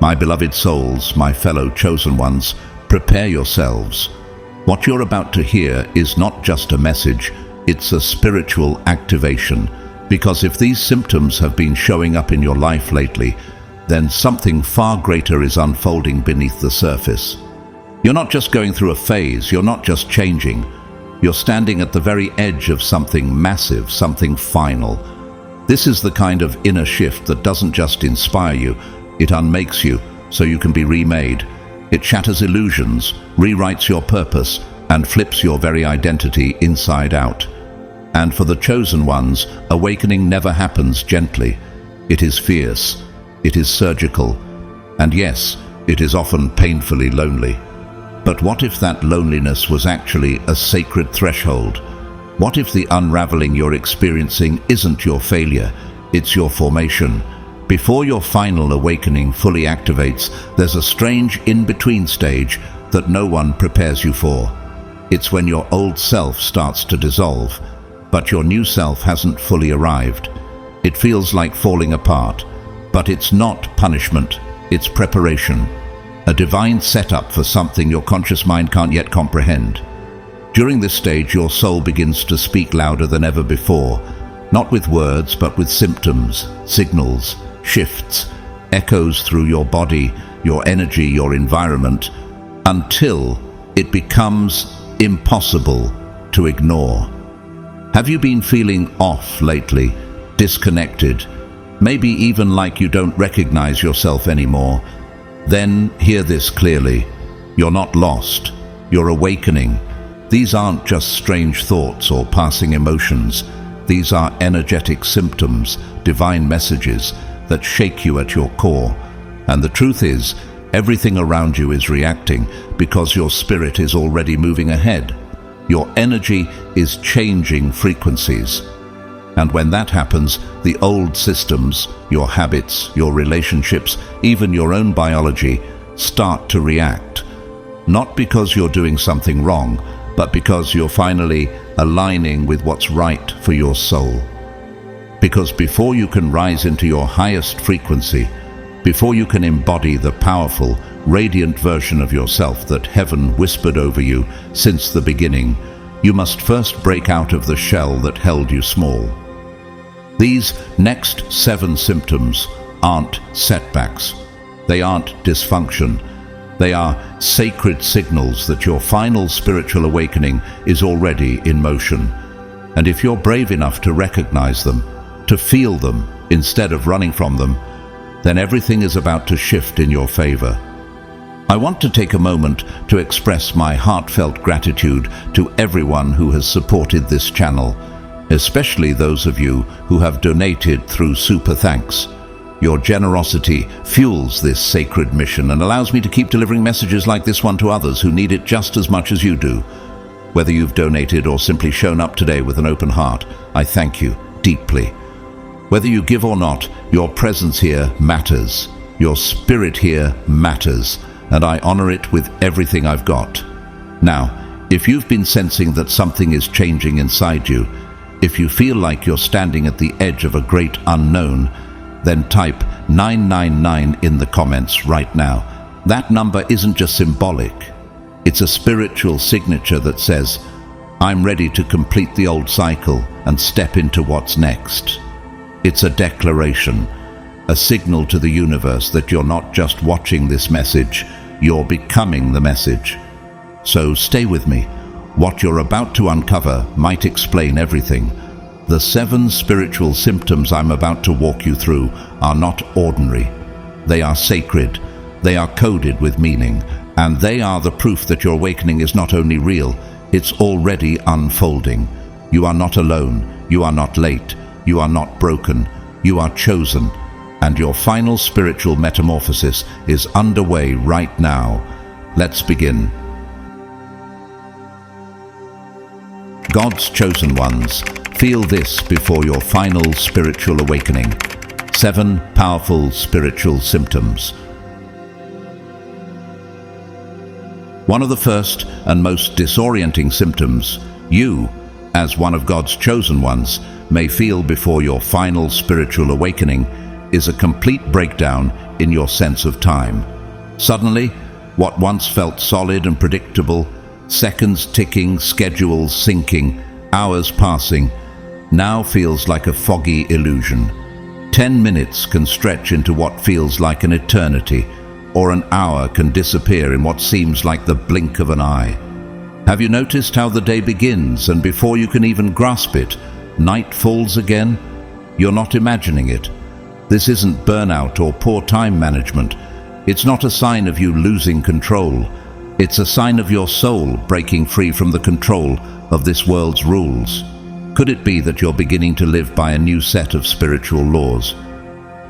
My beloved souls, my fellow chosen ones, prepare yourselves. What you're about to hear is not just a message, it's a spiritual activation. Because if these symptoms have been showing up in your life lately, then something far greater is unfolding beneath the surface. You're not just going through a phase, you're not just changing. You're standing at the very edge of something massive, something final. This is the kind of inner shift that doesn't just inspire you, it unmakes you so you can be remade. It shatters illusions, rewrites your purpose, and flips your very identity inside out. And for the chosen ones, awakening never happens gently. It is fierce, it is surgical, and yes, it is often painfully lonely. But what if that loneliness was actually a sacred threshold? What if the unraveling you're experiencing isn't your failure, it's your formation? Before your final awakening fully activates, there's a strange in-between stage that no one prepares you for. It's when your old self starts to dissolve, but your new self hasn't fully arrived. It feels like falling apart, but it's not punishment, it's preparation. A divine setup for something your conscious mind can't yet comprehend. During this stage, your soul begins to speak louder than ever before, not with words, but with symptoms, signals, shifts, echoes through your body, your energy, your environment, until it becomes impossible to ignore. Have you been feeling off lately, disconnected, maybe even like you don't recognize yourself anymore? Then hear this clearly. You're not lost. You're awakening. These aren't just strange thoughts or passing emotions. These are energetic symptoms, divine messages that shake you at your core. And the truth is, everything around you is reacting because your spirit is already moving ahead. Your energy is changing frequencies. And when that happens, the old systems, your habits, your relationships, even your own biology, start to react. Not because you're doing something wrong, but because you're finally aligning with what's right for your soul. Because before you can rise into your highest frequency, before you can embody the powerful, radiant version of yourself that heaven whispered over you since the beginning, you must first break out of the shell that held you small. These next 7 symptoms aren't setbacks. They aren't dysfunction. They are sacred signals that your final spiritual awakening is already in motion. And if you're brave enough to recognize them, to feel them instead of running from them, then everything is about to shift in your favor. I want to take a moment to express my heartfelt gratitude to everyone who has supported this channel, especially those of you who have donated through Super Thanks. Your generosity fuels this sacred mission and allows me to keep delivering messages like this one to others who need it just as much as you do. Whether you've donated or simply shown up today with an open heart, I thank you deeply. Whether you give or not, your presence here matters. Your spirit here matters, and I honor it with everything I've got. Now, if you've been sensing that something is changing inside you, if you feel like you're standing at the edge of a great unknown, then type 999 in the comments right now. That number isn't just symbolic. It's a spiritual signature that says, I'm ready to complete the old cycle and step into what's next. It's a declaration, a signal to the universe that you're not just watching this message, you're becoming the message. So stay with me. What you're about to uncover might explain everything. The 7 spiritual symptoms I'm about to walk you through are not ordinary. They are sacred, they are coded with meaning, and they are the proof that your awakening is not only real, it's already unfolding. You are not alone, you are not late, you are not broken, you are chosen, and your final spiritual metamorphosis is underway right now. Let's begin. God's chosen ones, feel this before your final spiritual awakening. 7 powerful spiritual symptoms. One of the first and most disorienting symptoms you, as one of God's chosen ones, may feel before your final spiritual awakening is a complete breakdown in your sense of time. Suddenly, what once felt solid and predictable, seconds ticking, schedules syncing, hours passing, now feels like a foggy illusion. 10 minutes can stretch into what feels like an eternity, or an hour can disappear in what seems like the blink of an eye. Have you noticed how the day begins, and before you can even grasp it, night falls again? You're not imagining it. This isn't burnout or poor time management. It's not a sign of you losing control. It's a sign of your soul breaking free from the control of this world's rules. Could it be that you're beginning to live by a new set of spiritual laws?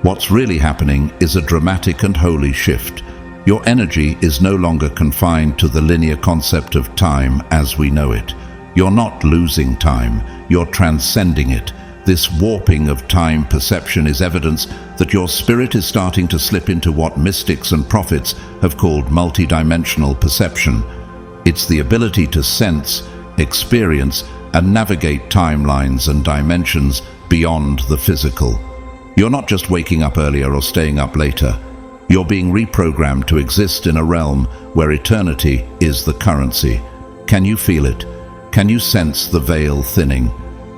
What's really happening is a dramatic and holy shift. Your energy is no longer confined to the linear concept of time as we know it. You're not losing time, you're transcending it. This warping of time perception is evidence that your spirit is starting to slip into what mystics and prophets have called multidimensional perception. It's the ability to sense, experience, and navigate timelines and dimensions beyond the physical. You're not just waking up earlier or staying up later. You're being reprogrammed to exist in a realm where eternity is the currency. Can you feel it? Can you sense the veil thinning?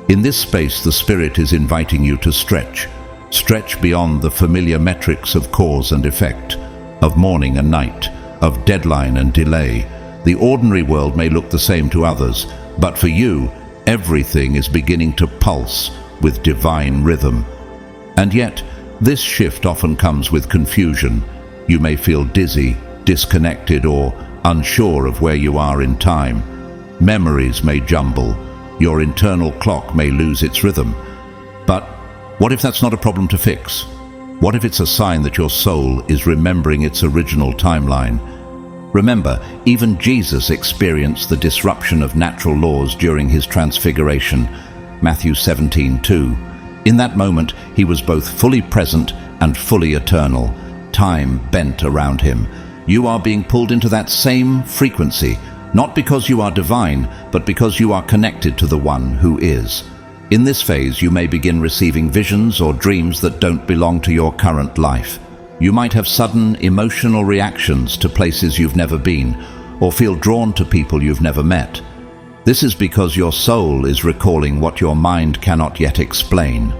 In this space, the Spirit is inviting you to stretch. Stretch beyond the familiar metrics of cause and effect, of morning and night, of deadline and delay. The ordinary world may look the same to others, but for you, everything is beginning to pulse with divine rhythm. And yet, this shift often comes with confusion. You may feel dizzy, disconnected, or unsure of where you are in time. Memories may jumble. Your internal clock may lose its rhythm. But what if that's not a problem to fix? What if it's a sign that your soul is remembering its original timeline? Remember, even Jesus experienced the disruption of natural laws during his transfiguration. Matthew 17:2. In that moment, he was both fully present and fully eternal. Time bent around him. You are being pulled into that same frequency, not because you are divine, but because you are connected to the one who is. In this phase, you may begin receiving visions or dreams that don't belong to your current life. You might have sudden emotional reactions to places you've never been, or feel drawn to people you've never met. This is because your soul is recalling what your mind cannot yet explain.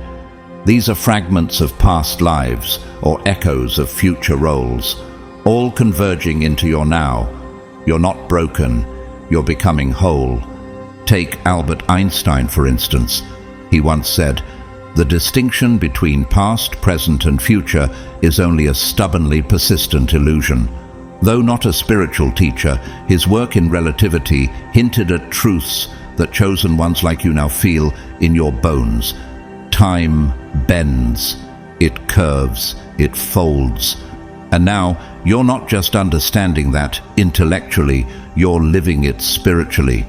These are fragments of past lives or echoes of future roles, all converging into your now. You're not broken, you're becoming whole. Take Albert Einstein, for instance. He once said, "The distinction between past, present, and future is only a stubbornly persistent illusion." Though not a spiritual teacher, his work in relativity hinted at truths that chosen ones like you now feel in your bones. Time bends, it curves, it folds. And now, you're not just understanding that intellectually, you're living it spiritually.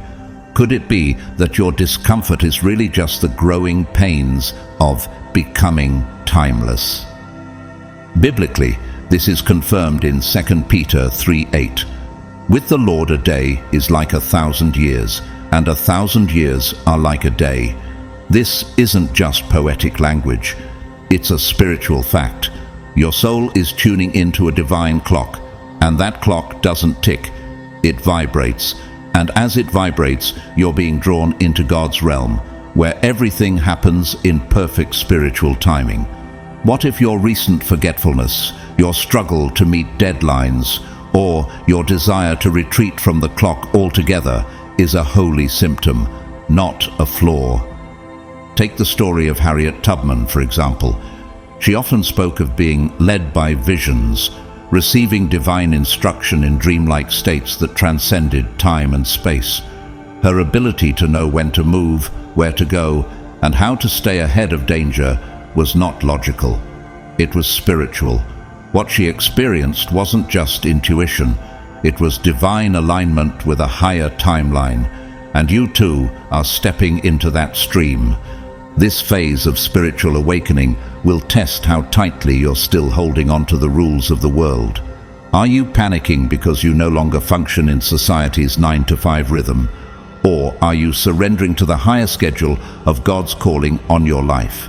Could it be that your discomfort is really just the growing pains of becoming timeless? Biblically, this is confirmed in 2 Peter 3:8. With the Lord a day is like 1,000 years, and 1,000 years are like a day. This isn't just poetic language, it's a spiritual fact. Your soul is tuning into a divine clock, and that clock doesn't tick, it vibrates. And as it vibrates, you're being drawn into God's realm, where everything happens in perfect spiritual timing. What if your recent forgetfulness, your struggle to meet deadlines, or your desire to retreat from the clock altogether is a holy symptom, not a flaw? Take the story of Harriet Tubman, for example. She often spoke of being led by visions, receiving divine instruction in dreamlike states that transcended time and space. Her ability to know when to move, where to go, and how to stay ahead of danger was not logical. It was spiritual. What she experienced wasn't just intuition. It was divine alignment with a higher timeline. And you too are stepping into that stream. This phase of spiritual awakening will test how tightly you're still holding on to the rules of the world. Are you panicking because you no longer function in society's 9-to-5 rhythm? Or are you surrendering to the higher schedule of God's calling on your life?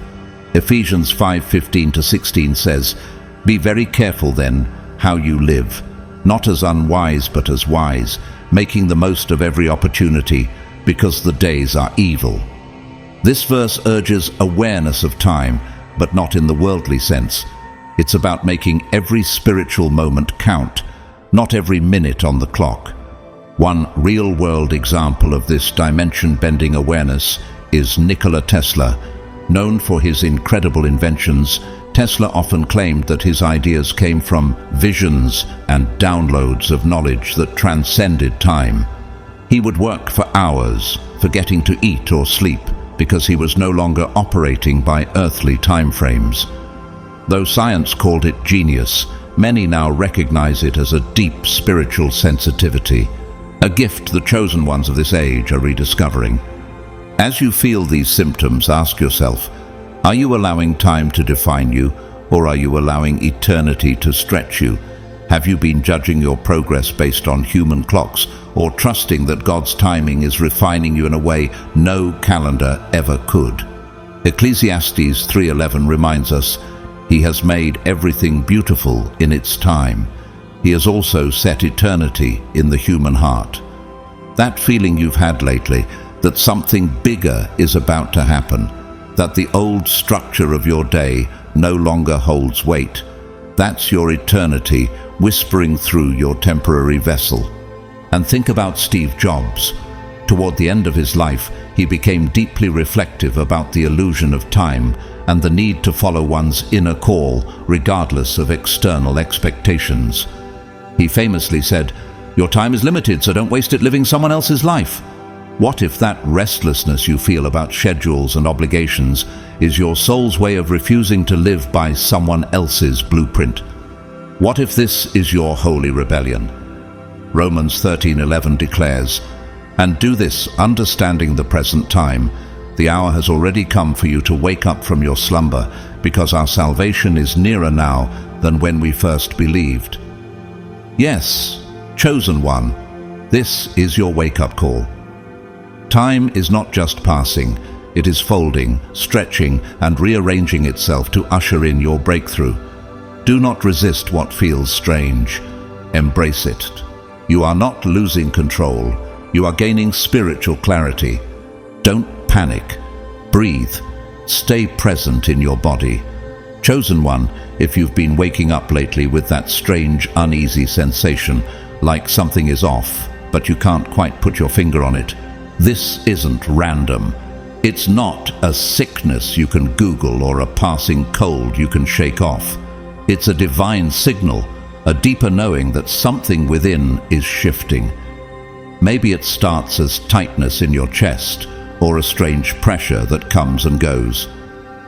Ephesians 5:15-16 says, "Be very careful then how you live, not as unwise but as wise, making the most of every opportunity, because the days are evil." This verse urges awareness of time, but not in the worldly sense. It's about making every spiritual moment count, not every minute on the clock. One real-world example of this dimension-bending awareness is Nikola Tesla. Known for his incredible inventions, Tesla often claimed that his ideas came from visions and downloads of knowledge that transcended time. He would work for hours, forgetting to eat or sleep, because he was no longer operating by earthly timeframes. Though science called it genius, many now recognize it as a deep spiritual sensitivity, a gift the chosen ones of this age are rediscovering. As you feel these symptoms, ask yourself, are you allowing time to define you, or are you allowing eternity to stretch you? Have you been judging your progress based on human clocks, or trusting that God's timing is refining you in a way no calendar ever could? Ecclesiastes 3:11 reminds us, "He has made everything beautiful in its time. He has also set eternity in the human heart." That feeling you've had lately, that something bigger is about to happen, that the old structure of your day no longer holds weight, that's your eternity whispering through your temporary vessel. And think about Steve Jobs. Toward the end of his life, he became deeply reflective about the illusion of time and the need to follow one's inner call regardless of external expectations. He famously said, "Your time is limited, so don't waste it living someone else's life." What if that restlessness you feel about schedules and obligations is your soul's way of refusing to live by someone else's blueprint? What if this is your holy rebellion? Romans 13:11 declares, "And do this, understanding the present time. The hour has already come for you to wake up from your slumber, because our salvation is nearer now than when we first believed." Yes, chosen one, this is your wake-up call. Time is not just passing, it is folding, stretching, and rearranging itself to usher in your breakthrough. Do not resist what feels strange. Embrace it. You are not losing control. You are gaining spiritual clarity. Don't panic. Breathe. Stay present in your body. Chosen one, if you've been waking up lately with that strange, uneasy sensation, like something is off, but you can't quite put your finger on it, this isn't random. It's not a sickness you can Google or a passing cold you can shake off. It's a divine signal, a deeper knowing that something within is shifting. Maybe it starts as tightness in your chest, or a strange pressure that comes and goes.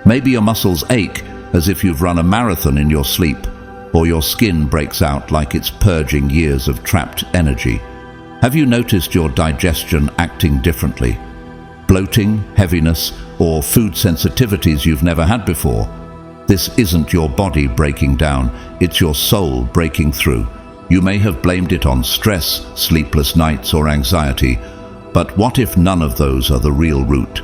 Maybe your muscles ache as if you've run a marathon in your sleep, or your skin breaks out like it's purging years of trapped energy. Have you noticed your digestion acting differently? Bloating, heaviness, or food sensitivities you've never had before? This isn't your body breaking down, it's your soul breaking through. You may have blamed it on stress, sleepless nights, or anxiety, but what if none of those are the real root?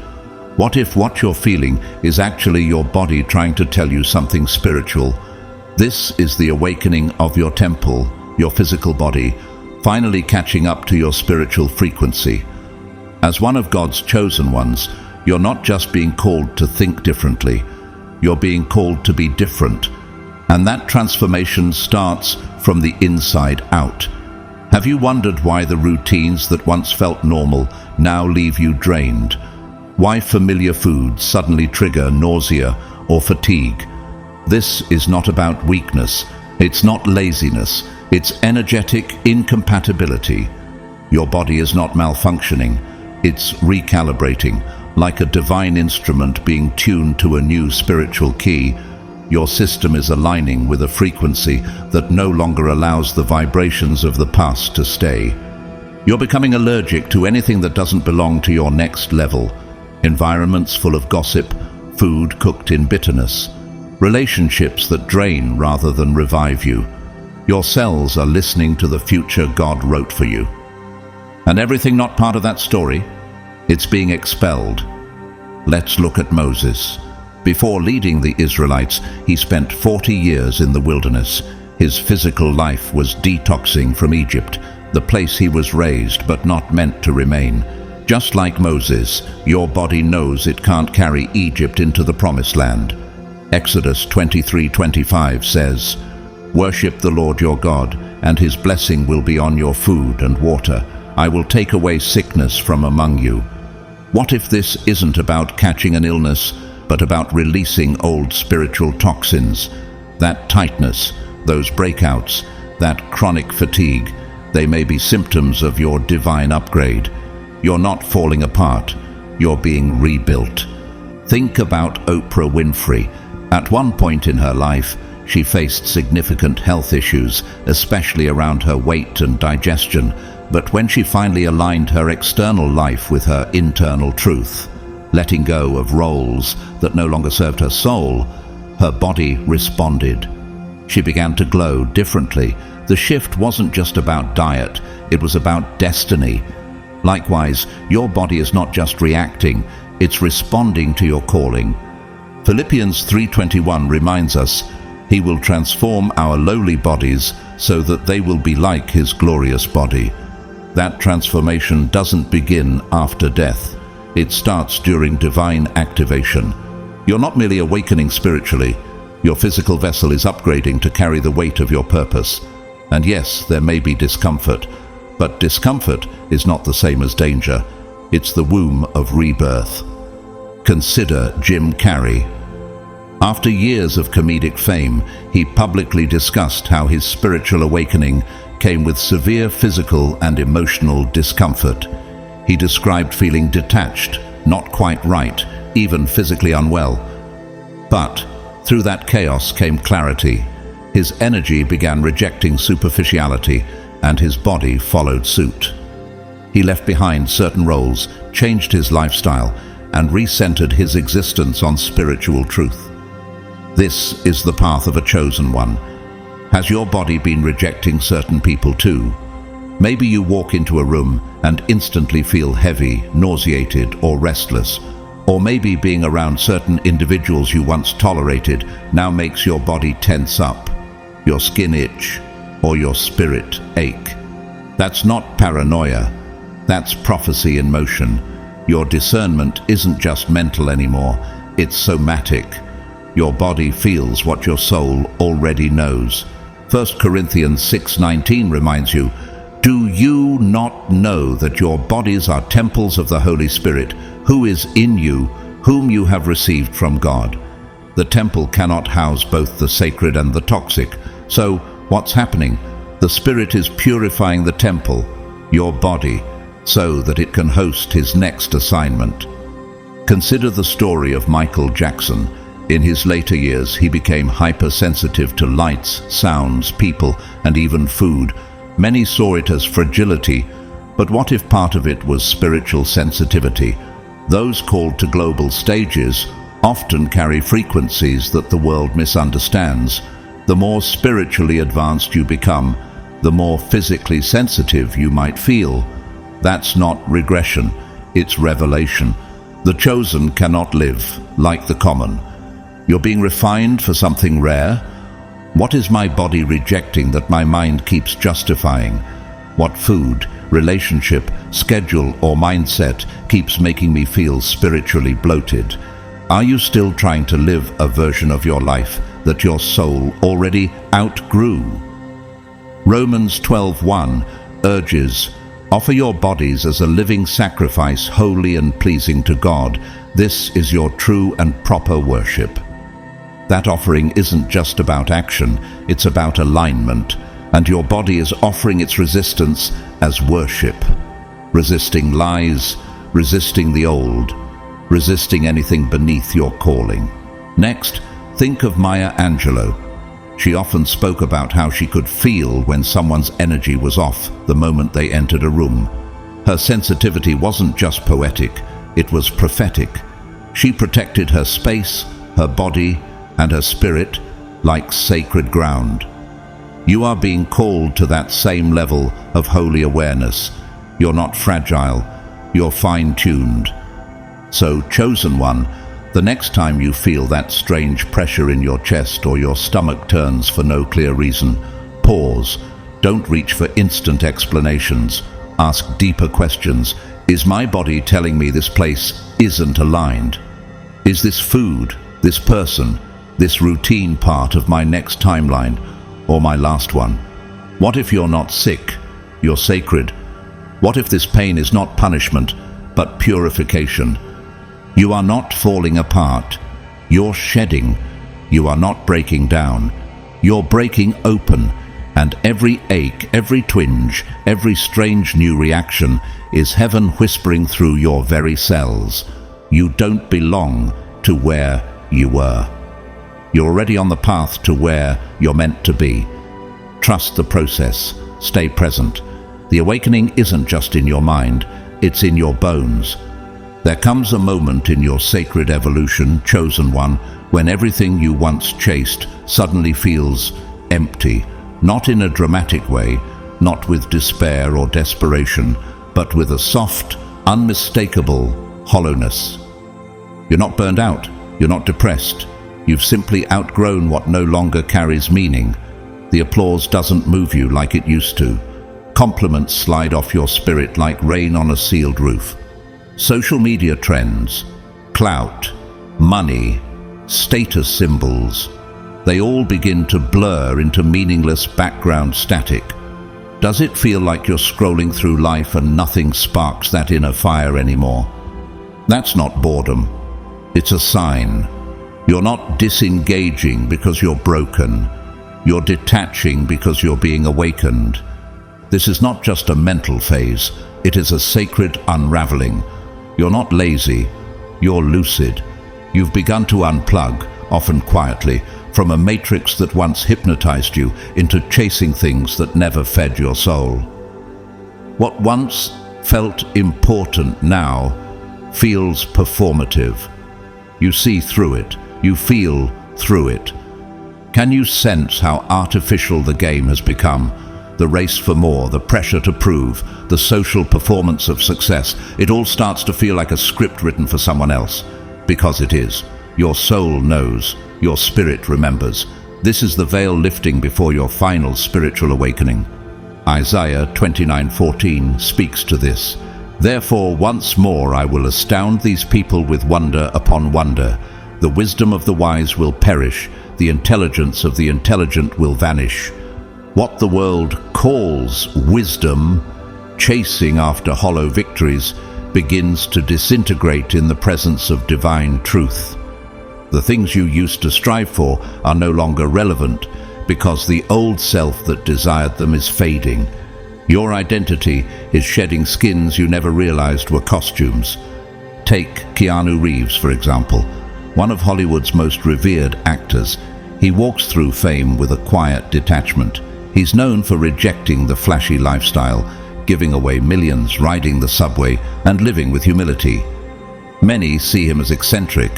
What if what you're feeling is actually your body trying to tell you something spiritual? This is the awakening of your temple, your physical body, finally catching up to your spiritual frequency. As one of God's chosen ones, you're not just being called to think differently, you're being called to be different. And that transformation starts from the inside out. Have you wondered why the routines that once felt normal now leave you drained? Why familiar foods suddenly trigger nausea or fatigue? This is not about weakness, it's not laziness, it's energetic incompatibility. Your body is not malfunctioning, it's recalibrating, like a divine instrument being tuned to a new spiritual key. Your system is aligning with a frequency that no longer allows the vibrations of the past to stay. You're becoming allergic to anything that doesn't belong to your next level. Environments full of gossip, food cooked in bitterness, relationships that drain rather than revive you. Your cells are listening to the future God wrote for you. And everything not part of that story? It's being expelled. Let's look at Moses. Before leading the Israelites, he spent 40 years in the wilderness. His physical life was detoxing from Egypt, the place he was raised but not meant to remain. Just like Moses, your body knows it can't carry Egypt into the Promised Land. Exodus 23:25 says, "Worship the Lord your God, and his blessing will be on your food and water. I will take away sickness from among you." What if this isn't about catching an illness, but about releasing old spiritual toxins? That tightness, those breakouts, that chronic fatigue, they may be symptoms of your divine upgrade. You're not falling apart, you're being rebuilt. Think about Oprah Winfrey. At one point in her life, she faced significant health issues, especially around her weight and digestion. But when she finally aligned her external life with her internal truth, letting go of roles that no longer served her soul, her body responded. She began to glow differently. The shift wasn't just about diet, it was about destiny. Likewise, your body is not just reacting, it's responding to your calling. Philippians 3:21 reminds us, "He will transform our lowly bodies so that they will be like his glorious body." That transformation doesn't begin after death. It starts during divine activation. You're not merely awakening spiritually. Your physical vessel is upgrading to carry the weight of your purpose. And yes, there may be discomfort, but discomfort is not the same as danger. It's the womb of rebirth. Consider Jim Carrey. After years of comedic fame, he publicly discussed how his spiritual awakening came with severe physical and emotional discomfort. He described feeling detached, not quite right, even physically unwell. But through that chaos came clarity. His energy began rejecting superficiality, and his body followed suit. He left behind certain roles, changed his lifestyle, and recentered his existence on spiritual truth. This is the path of a chosen one. Has your body been rejecting certain people too? Maybe you walk into a room and instantly feel heavy, nauseated, or restless. Or maybe being around certain individuals you once tolerated now makes your body tense up, your skin itch, or your spirit ache. That's not paranoia. That's prophecy in motion. Your discernment isn't just mental anymore, it's somatic. Your body feels what your soul already knows. 1 Corinthians 6:19 reminds you, "Do you not know that your bodies are temples of the Holy Spirit, who is in you, whom you have received from God?" The temple cannot house both the sacred and the toxic. So, what's happening? The Spirit is purifying the temple, your body, so that it can host his next assignment. Consider the story of Michael Jackson. In his later years, he became hypersensitive to lights, sounds, people, and even food. Many saw it as fragility, but what if part of it was spiritual sensitivity? Those called to global stages often carry frequencies that the world misunderstands. The more spiritually advanced you become, the more physically sensitive you might feel. That's not regression, it's revelation. The chosen cannot live like the common. You're being refined for something rare. What is my body rejecting that my mind keeps justifying? What food, relationship, schedule, or mindset keeps making me feel spiritually bloated? Are you still trying to live a version of your life that your soul already outgrew? Romans 12:1 urges, "Offer your bodies as a living sacrifice, holy and pleasing to God. This is your true and proper worship." That offering isn't just about action, it's about alignment, and your body is offering its resistance as worship. Resisting lies, resisting the old, resisting anything beneath your calling. Next, think of Maya Angelou. She often spoke about how she could feel when someone's energy was off the moment they entered a room. Her sensitivity wasn't just poetic, it was prophetic. She protected her space, her body, and her spirit like sacred ground. You are being called to that same level of holy awareness. You're not fragile, you're fine-tuned. So, chosen one, The next time you feel that strange pressure in your chest or your stomach turns for no clear reason, pause. Don't reach for instant explanations. Ask deeper questions. Is my body telling me this place isn't aligned? Is this food, this person, this routine part of my next timeline or my last one? What if you're not sick? You're sacred. What if this pain is not punishment, but purification? You are not falling apart. You're shedding. You are not breaking down. You're breaking open, and every ache, every twinge, every strange new reaction is heaven whispering through your very cells. You don't belong to where you were. You're already on the path to where you're meant to be. Trust the process. Stay present. The awakening isn't just in your mind, it's in your bones. There comes a moment in your sacred evolution, chosen one, when everything you once chased suddenly feels empty, not in a dramatic way, not with despair or desperation, but with a soft, unmistakable hollowness. You're not burned out, you're not depressed. You've simply outgrown what no longer carries meaning. The applause doesn't move you like it used to. Compliments slide off your spirit like rain on a sealed roof. Social media trends, clout, money, status symbols, they all begin to blur into meaningless background static. Does it feel like you're scrolling through life and nothing sparks that inner fire anymore? That's not boredom. It's a sign. You're not disengaging because you're broken. You're detaching because you're being awakened. This is not just a mental phase. It is a sacred unraveling. You're not lazy. You're lucid. You've begun to unplug, often quietly, from a matrix that once hypnotized you into chasing things that never fed your soul. What once felt important now feels performative. You see through it. You feel through it. Can you sense how artificial the game has become? The race for more, the pressure to prove, the social performance of success. It all starts to feel like a script written for someone else. Because it is. Your soul knows. Your spirit remembers. This is the veil lifting before your final spiritual awakening. Isaiah 29:14 speaks to this. Therefore once more I will astound these people with wonder upon wonder. The wisdom of the wise will perish. The intelligence of the intelligent will vanish. What the world calls wisdom, chasing after hollow victories, begins to disintegrate in the presence of divine truth. The things you used to strive for are no longer relevant because the old self that desired them is fading. Your identity is shedding skins you never realized were costumes. Take Keanu Reeves, for example, one of Hollywood's most revered actors. He walks through fame with a quiet detachment. He's known for rejecting the flashy lifestyle, giving away millions, riding the subway, and living with humility. Many see him as eccentric,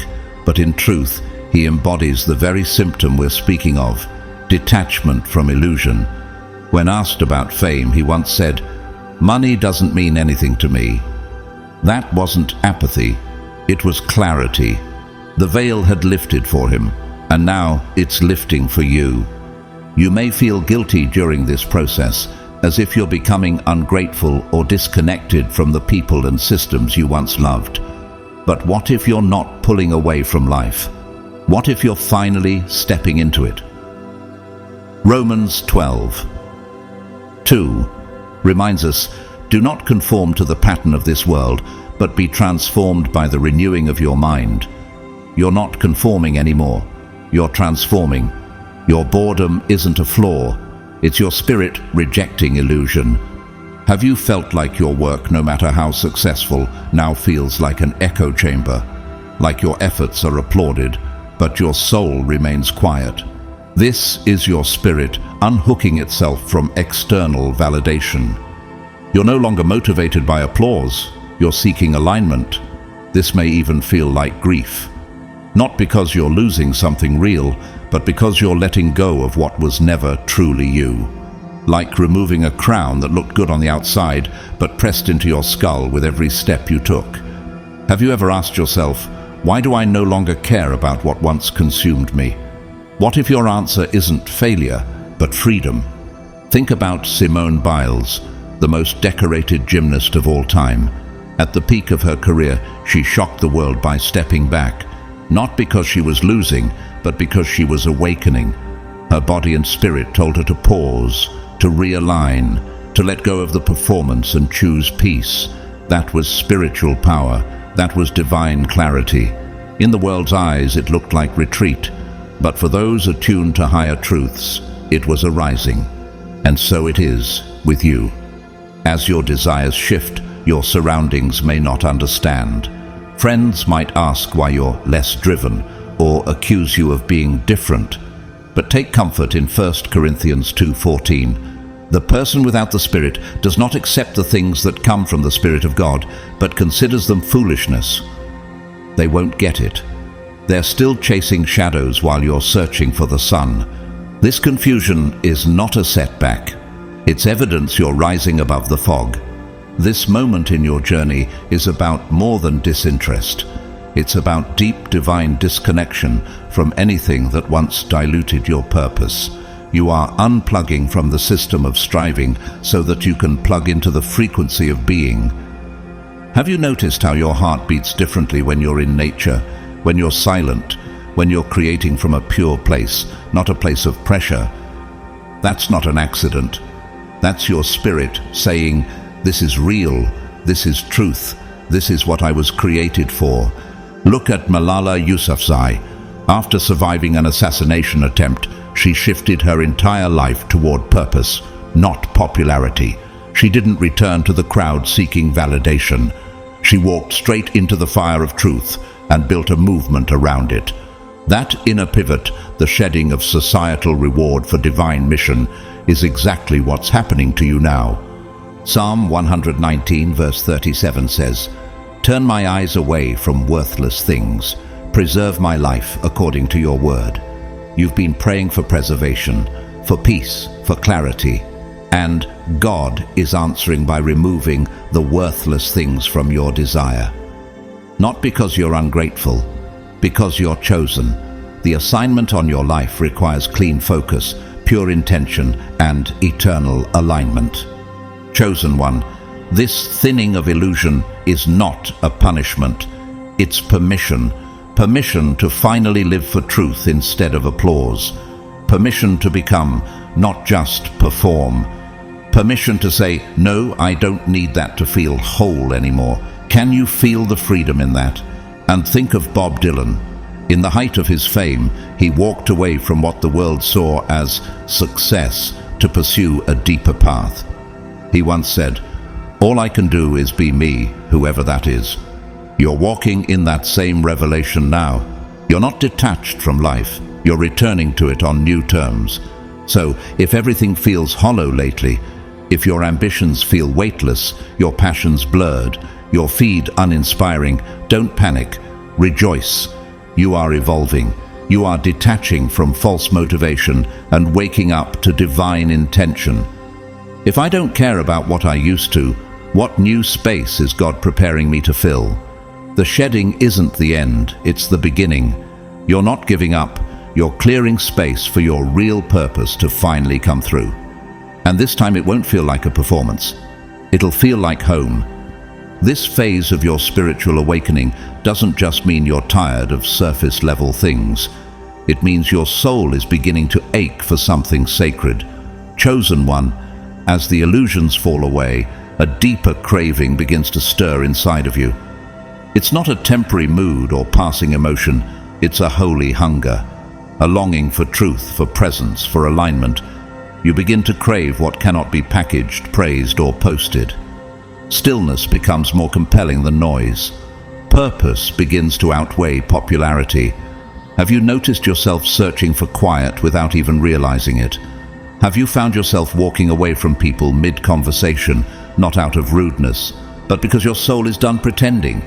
but in truth, he embodies the very symptom we're speaking of, detachment from illusion. When asked about fame, he once said, "Money doesn't mean anything to me." That wasn't apathy, it was clarity. The veil had lifted for him, and now it's lifting for you. You may feel guilty during this process, as if you're becoming ungrateful or disconnected from the people and systems you once loved. But what if you're not pulling away from life? What if you're finally stepping into it? Romans 12:2 reminds us, do not conform to the pattern of this world, but be transformed by the renewing of your mind. You're not conforming anymore. You're transforming. Your boredom isn't a flaw. It's your spirit rejecting illusion. Have you felt like your work, no matter how successful, now feels like an echo chamber? Like your efforts are applauded, but your soul remains quiet? This is your spirit unhooking itself from external validation. You're no longer motivated by applause. You're seeking alignment. This may even feel like grief. Not because you're losing something real, but because you're letting go of what was never truly you. Like removing a crown that looked good on the outside, but pressed into your skull with every step you took. Have you ever asked yourself, Why do I no longer care about what once consumed me? What if your answer isn't failure, but freedom? Think about Simone Biles, the most decorated gymnast of all time. At the peak of her career, she shocked the world by stepping back, not because she was losing, but because she was awakening. Her body and spirit told her to pause, to realign, to let go of the performance and choose peace. That was spiritual power. That was divine clarity. In the world's eyes, it looked like retreat, but for those attuned to higher truths, it was a rising. And so it is with you. As your desires shift, your surroundings may not understand. Friends might ask why you're less driven or accuse you of being different. But take comfort in 1 Corinthians 2:14. The person without the Spirit does not accept the things that come from the Spirit of God, but considers them foolishness. They won't get it. They're still chasing shadows while you're searching for the sun. This confusion is not a setback. It's evidence you're rising above the fog. This moment in your journey is about more than disinterest. It's about deep divine disconnection from anything that once diluted your purpose. You are unplugging from the system of striving so that you can plug into the frequency of being. Have you noticed how your heart beats differently when you're in nature, when you're silent, when you're creating from a pure place, not a place of pressure? That's not an accident. That's your spirit saying, "This is real, this is truth, this is what I was created for." Look at Malala Yousafzai. After surviving an assassination attempt, she shifted her entire life toward purpose, not popularity. She didn't return to the crowd seeking validation. She walked straight into the fire of truth and built a movement around it. That inner pivot, the shedding of societal reward for divine mission, is exactly what's happening to you now. Psalm 119 verse 37 says, "Turn my eyes away from worthless things. Preserve my life according to your word." You've been praying for preservation, for peace, for clarity, and God is answering by removing the worthless things from your desire. Not because you're ungrateful, because you're chosen. The assignment on your life requires clean focus, pure intention, and eternal alignment. Chosen one, this thinning of illusion is not a punishment. It's permission. Permission to finally live for truth instead of applause. Permission to become, not just perform. Permission to say, "No, I don't need that to feel whole anymore." Can you feel the freedom in that? And think of Bob Dylan. In the height of his fame, he walked away from what the world saw as success to pursue a deeper path. He once said, "All I can do is be me, whoever that is." You're walking in that same revelation now. You're not detached from life. You're returning to it on new terms. So, if everything feels hollow lately, if your ambitions feel weightless, your passions blurred, your feed uninspiring, don't panic. Rejoice. You are evolving. You are detaching from false motivation and waking up to divine intention. If I don't care about what I used to, what new space is God preparing me to fill? The shedding isn't the end, it's the beginning. You're not giving up, you're clearing space for your real purpose to finally come through. And this time it won't feel like a performance. It'll feel like home. This phase of your spiritual awakening doesn't just mean you're tired of surface-level things. It means your soul is beginning to ache for something sacred. Chosen one, as the illusions fall away, a deeper craving begins to stir inside of you. It's not a temporary mood or passing emotion, it's a holy hunger, a longing for truth, for presence, for alignment. You begin to crave what cannot be packaged, praised, or posted. Stillness becomes more compelling than noise. Purpose begins to outweigh popularity. Have you noticed yourself searching for quiet without even realizing it? Have you found yourself walking away from people mid-conversation, not out of rudeness, but because your soul is done pretending?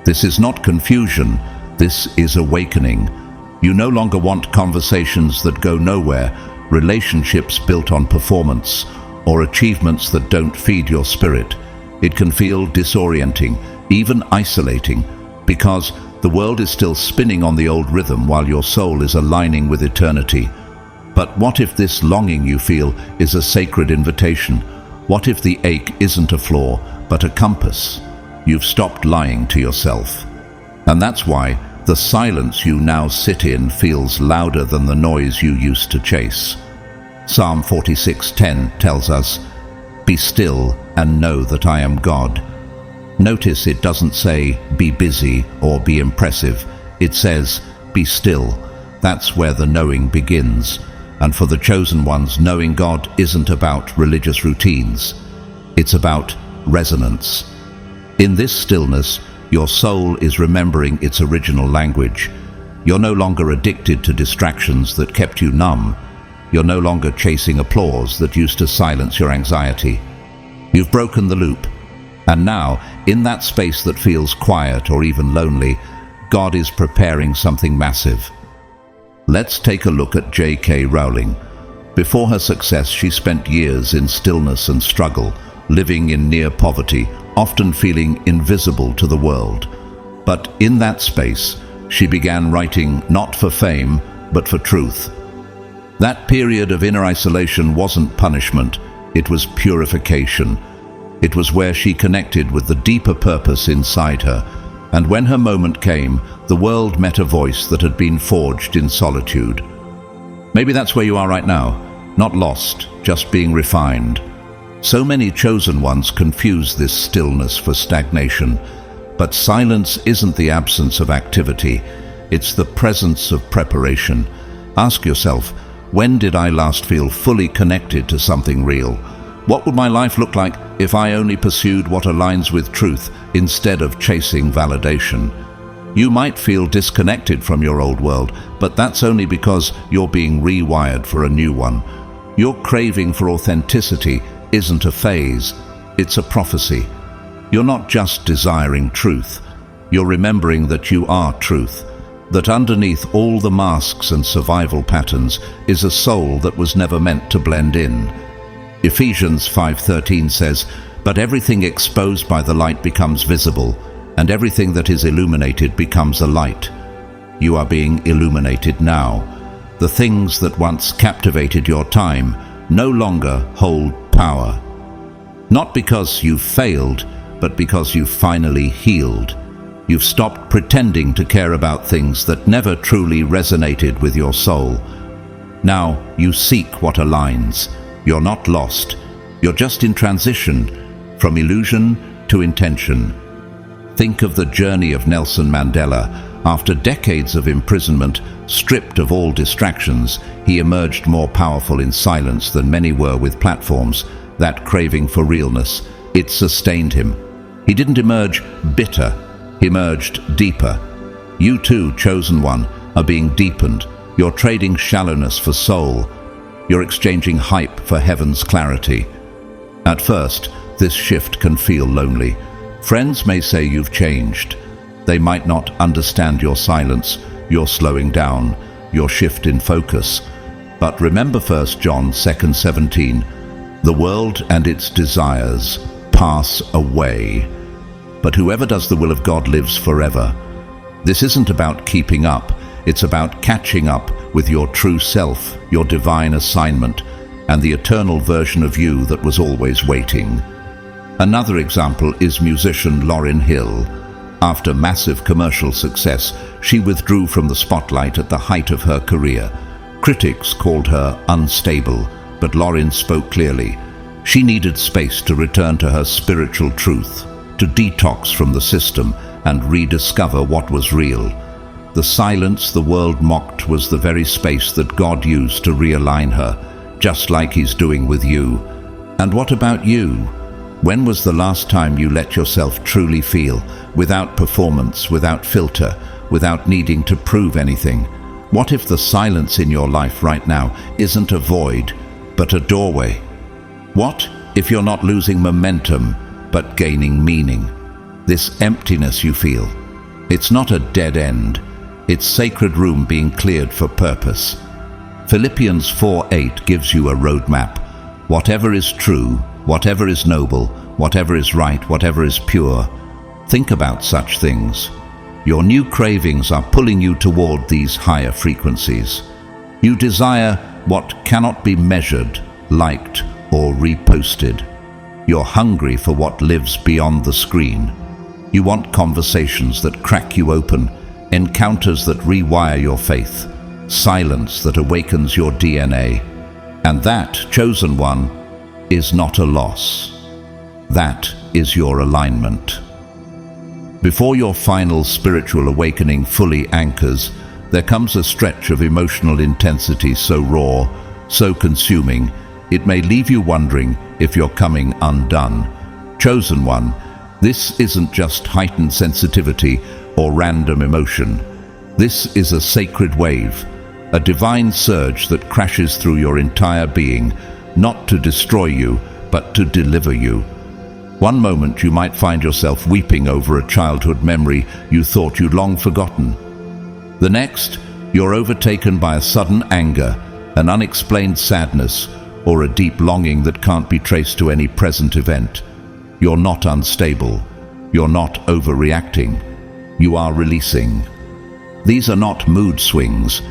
This is not confusion, this is awakening. You no longer want conversations that go nowhere, relationships built on performance, or achievements that don't feed your spirit. It can feel disorienting, even isolating, because The world is still spinning on the old rhythm while your soul is aligning with eternity. But what if this longing you feel is a sacred invitation? What if the ache isn't a flaw, but a compass? You've stopped lying to yourself. And that's why the silence you now sit in feels louder than the noise you used to chase. Psalm 46:10 tells us, "Be still and know that I am God." Notice it doesn't say, "Be busy" or "Be impressive." It says, "Be still." That's where the knowing begins. And for the chosen ones, knowing God isn't about religious routines. It's about resonance. In this stillness, your soul is remembering its original language. You're no longer addicted to distractions that kept you numb. You're no longer chasing applause that used to silence your anxiety. You've broken the loop. And now, in that space that feels quiet or even lonely, God is preparing something massive. Let's take a look at J.K. Rowling. Before her success, she spent years in stillness and struggle, living in near poverty, often feeling invisible to the world. But in that space, she began writing not for fame, but for truth. That period of inner isolation wasn't punishment, it was purification. It was where she connected with the deeper purpose inside her. And when her moment came, the world met a voice that had been forged in solitude. Maybe that's where you are right now, not lost, just being refined. So many chosen ones confuse this stillness for stagnation. But silence isn't the absence of activity, it's the presence of preparation. Ask yourself, when did I last feel fully connected to something real? What would my life look like if I only pursued what aligns with truth instead of chasing validation? You might feel disconnected from your old world, but that's only because you're being rewired for a new one. Your craving for authenticity isn't a phase, it's a prophecy. You're not just desiring truth, you're remembering that you are truth, that underneath all the masks and survival patterns is a soul that was never meant to blend in. Ephesians 5:13 says, "But everything exposed by the light becomes visible, and everything that is illuminated becomes a light." You are being illuminated now. The things that once captivated your time no longer hold power. Not because you've failed, but because you've finally healed. You've stopped pretending to care about things that never truly resonated with your soul. Now you seek what aligns. You're not lost. You're just in transition from illusion to intention. Think of the journey of Nelson Mandela. After decades of imprisonment, stripped of all distractions, he emerged more powerful in silence than many were with platforms. That craving for realness, it sustained him. He didn't emerge bitter, he emerged deeper. You too, chosen one, are being deepened. You're trading shallowness for soul. You're exchanging hype for heaven's clarity. At first, this shift can feel lonely. Friends may say you've changed. They might not understand your silence, your slowing down, your shift in focus. But remember 1 John 2:17, "The world and its desires pass away, but whoever does the will of God lives forever." This isn't about keeping up, it's about catching up with your true self, your divine assignment, and the eternal version of you that was always waiting. Another example is musician Lauryn Hill. After massive commercial success, she withdrew from the spotlight at the height of her career. Critics called her unstable, but Lauryn spoke clearly. She needed space to return to her spiritual truth, to detox from the system and rediscover what was real. The silence the world mocked was the very space that God used to realign her, just like He's doing with you. And what about you? When was the last time you let yourself truly feel, without performance, without filter, without needing to prove anything? What if the silence in your life right now isn't a void, but a doorway? What if you're not losing momentum, but gaining meaning? This emptiness you feel, it's not a dead end. It's sacred room being cleared for purpose. Philippians 4:8 gives you a roadmap. Whatever is true, whatever is noble, whatever is right, whatever is pure, think about such things. Your new cravings are pulling you toward these higher frequencies. You desire what cannot be measured, liked, or reposted. You're hungry for what lives beyond the screen. You want conversations that crack you open, encounters that rewire your faith, silence that awakens your DNA. And that, chosen one, is not a loss. That is your alignment. Before your final spiritual awakening fully anchors, there comes a stretch of emotional intensity so raw, so consuming, it may leave you wondering if you're coming undone. Chosen one, this isn't just heightened sensitivity or random emotion. This is a sacred wave, a divine surge that crashes through your entire being, not to destroy you, but to deliver you. One moment you might find yourself weeping over a childhood memory you thought you'd long forgotten. The next, you're overtaken by a sudden anger, an unexplained sadness, or a deep longing that can't be traced to any present event. You're not unstable. You're not overreacting. You are releasing. These are not mood swings.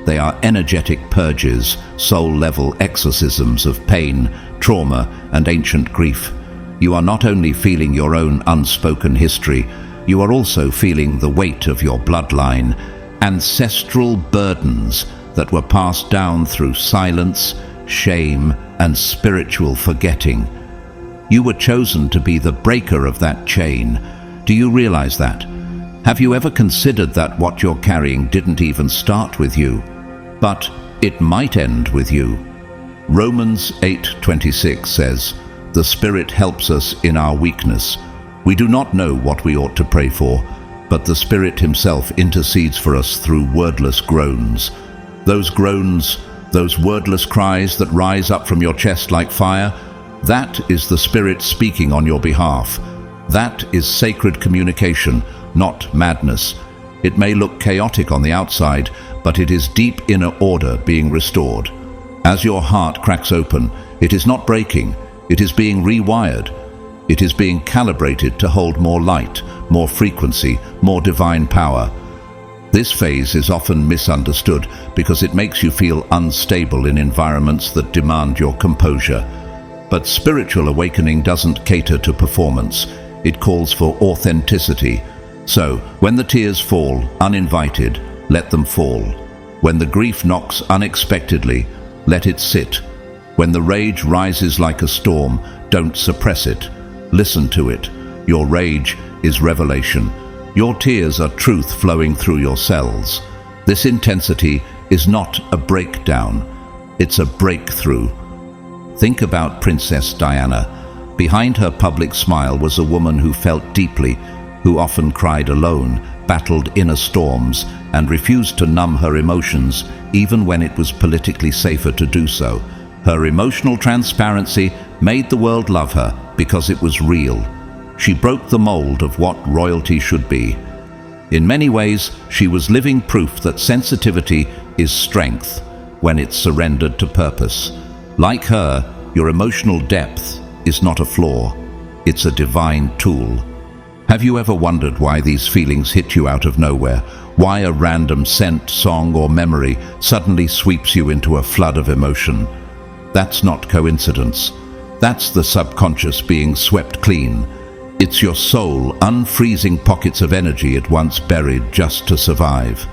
They are energetic purges, soul-level exorcisms of pain, trauma, and ancient grief. You are not only feeling your own unspoken history, you are also feeling the weight of your bloodline, ancestral burdens that were passed down through silence, shame, and spiritual forgetting. You were chosen to be the breaker of that chain. Do you realize that? Have you ever considered that what you're carrying didn't even start with you, but it might end with you? Romans 8:26 says, "The Spirit helps us in our weakness. We do not know what we ought to pray for, but the Spirit Himself intercedes for us through wordless groans." Those groans, those wordless cries that rise up from your chest like fire, that is the Spirit speaking on your behalf. That is sacred communication, not madness. It may look chaotic on the outside, but it is deep inner order being restored. As your heart cracks open, it is not breaking, it is being rewired. It is being calibrated to hold more light, more frequency, more divine power. This phase is often misunderstood because it makes you feel unstable in environments that demand your composure. But spiritual awakening doesn't cater to performance. It calls for authenticity. So, when the tears fall uninvited, let them fall. When the grief knocks unexpectedly, let it sit. When the rage rises like a storm, don't suppress it. Listen to it. Your rage is revelation. Your tears are truth flowing through your cells. This intensity is not a breakdown, it's a breakthrough. Think about Princess Diana. Behind her public smile was a woman who felt deeply, who often cried alone, battled inner storms, and refused to numb her emotions even when it was politically safer to do so. Her emotional transparency made the world love her because it was real. She broke the mold of what royalty should be. In many ways, she was living proof that sensitivity is strength when it's surrendered to purpose. Like her, your emotional depth is not a flaw, it's a divine tool. Have you ever wondered why these feelings hit you out of nowhere? Why a random scent, song, or memory suddenly sweeps you into a flood of emotion? That's not coincidence. That's the subconscious being swept clean. It's your soul unfreezing pockets of energy it once buried just to survive.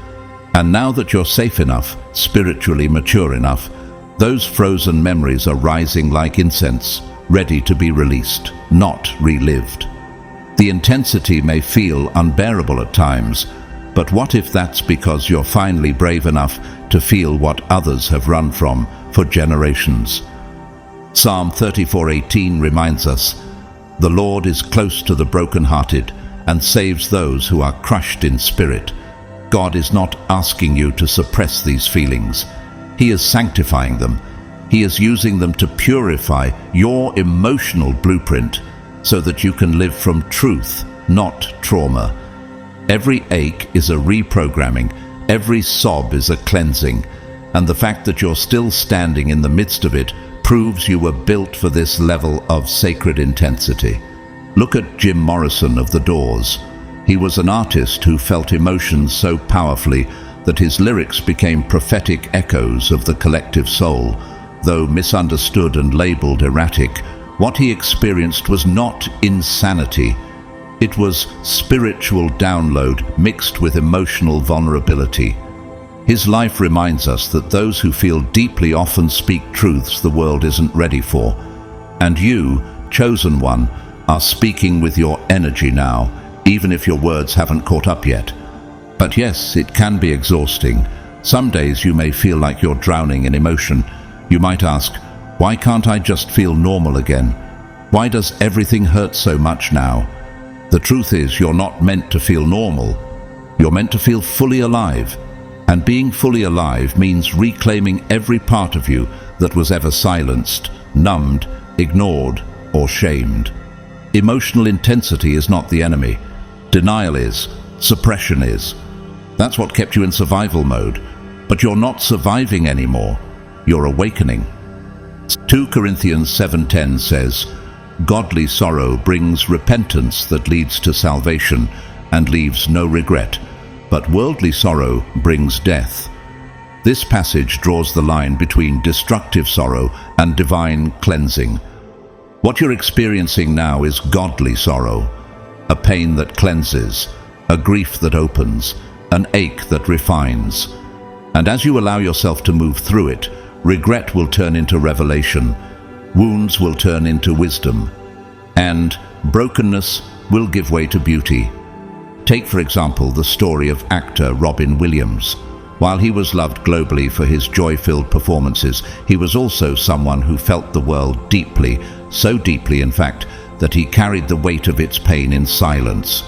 And now that you're safe enough, spiritually mature enough, those frozen memories are rising like incense, ready to be released, not relived. The intensity may feel unbearable at times, but what if that's because you're finally brave enough to feel what others have run from for generations? Psalm 34:18 reminds us, "The Lord is close to the brokenhearted and saves those who are crushed in spirit." God is not asking you to suppress these feelings. He is sanctifying them. He is using them to purify your emotional blueprint so that you can live from truth, not trauma. Every ache is a reprogramming, every sob is a cleansing, and the fact that you're still standing in the midst of it proves you were built for this level of sacred intensity. Look at Jim Morrison of The Doors. He was an artist who felt emotions so powerfully that his lyrics became prophetic echoes of the collective soul. Though misunderstood and labeled erratic, what he experienced was not insanity. It was spiritual download mixed with emotional vulnerability. His life reminds us that those who feel deeply often speak truths the world isn't ready for. And you, chosen one, are speaking with your energy now, even if your words haven't caught up yet. But yes, it can be exhausting. Some days you may feel like you're drowning in emotion. You might ask, why can't I just feel normal again? Why does everything hurt so much now? The truth is, you're not meant to feel normal. You're meant to feel fully alive. And being fully alive means reclaiming every part of you that was ever silenced, numbed, ignored, or shamed. Emotional intensity is not the enemy. Denial is. Suppression is. That's what kept you in survival mode. But you're not surviving anymore. You're awakening. 2 Corinthians 7:10 says, "Godly sorrow brings repentance that leads to salvation and leaves no regret, but worldly sorrow brings death." This passage draws the line between destructive sorrow and divine cleansing. What you're experiencing now is godly sorrow, a pain that cleanses, a grief that opens, an ache that refines. And as you allow yourself to move through it, regret will turn into revelation, wounds will turn into wisdom, and brokenness will give way to beauty. Take, for example, the story of actor Robin Williams. While he was loved globally for his joy-filled performances, he was also someone who felt the world deeply, so deeply in fact, that he carried the weight of its pain in silence.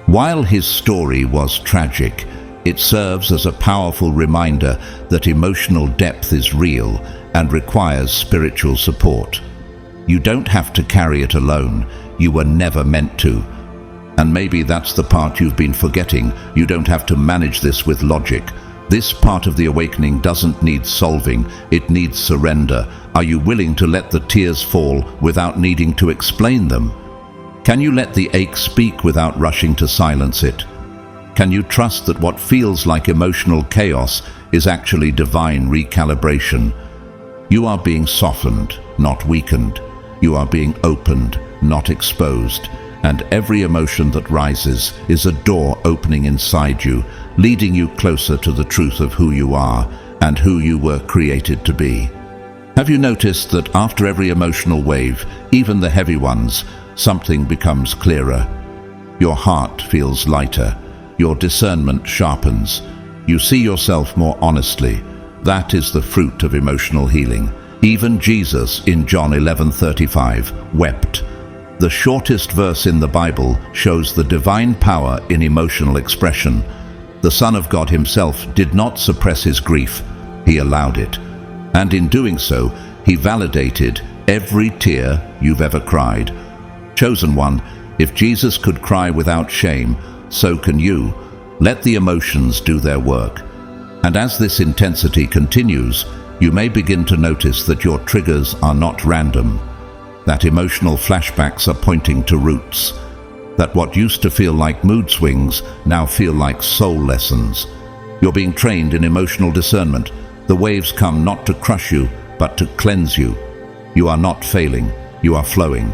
While his story was tragic, it serves as a powerful reminder that emotional depth is real and requires spiritual support. You don't have to carry it alone. You were never meant to. And maybe that's the part you've been forgetting. You don't have to manage this with logic. This part of the awakening doesn't need solving, it needs surrender. Are you willing to let the tears fall without needing to explain them? Can you let the ache speak without rushing to silence it? Can you trust that what feels like emotional chaos is actually divine recalibration? You are being softened, not weakened. You are being opened, not exposed. And every emotion that rises is a door opening inside you, leading you closer to the truth of who you are and who you were created to be. Have you noticed that after every emotional wave, even the heavy ones, something becomes clearer? Your heart feels lighter. Your discernment sharpens. You see yourself more honestly. That is the fruit of emotional healing. Even Jesus in John 11:35 wept. The shortest verse in the Bible shows the divine power in emotional expression. The Son of God himself did not suppress his grief. He allowed it. And in doing so, he validated every tear you've ever cried. Chosen one, if Jesus could cry without shame, so can you. Let the emotions do their work. And as this intensity continues, you may begin to notice that your triggers are not random, that emotional flashbacks are pointing to roots, that what used to feel like mood swings now feel like soul lessons. You're being trained in emotional discernment. The waves come not to crush you, but to cleanse you. You are not failing, you are flowing.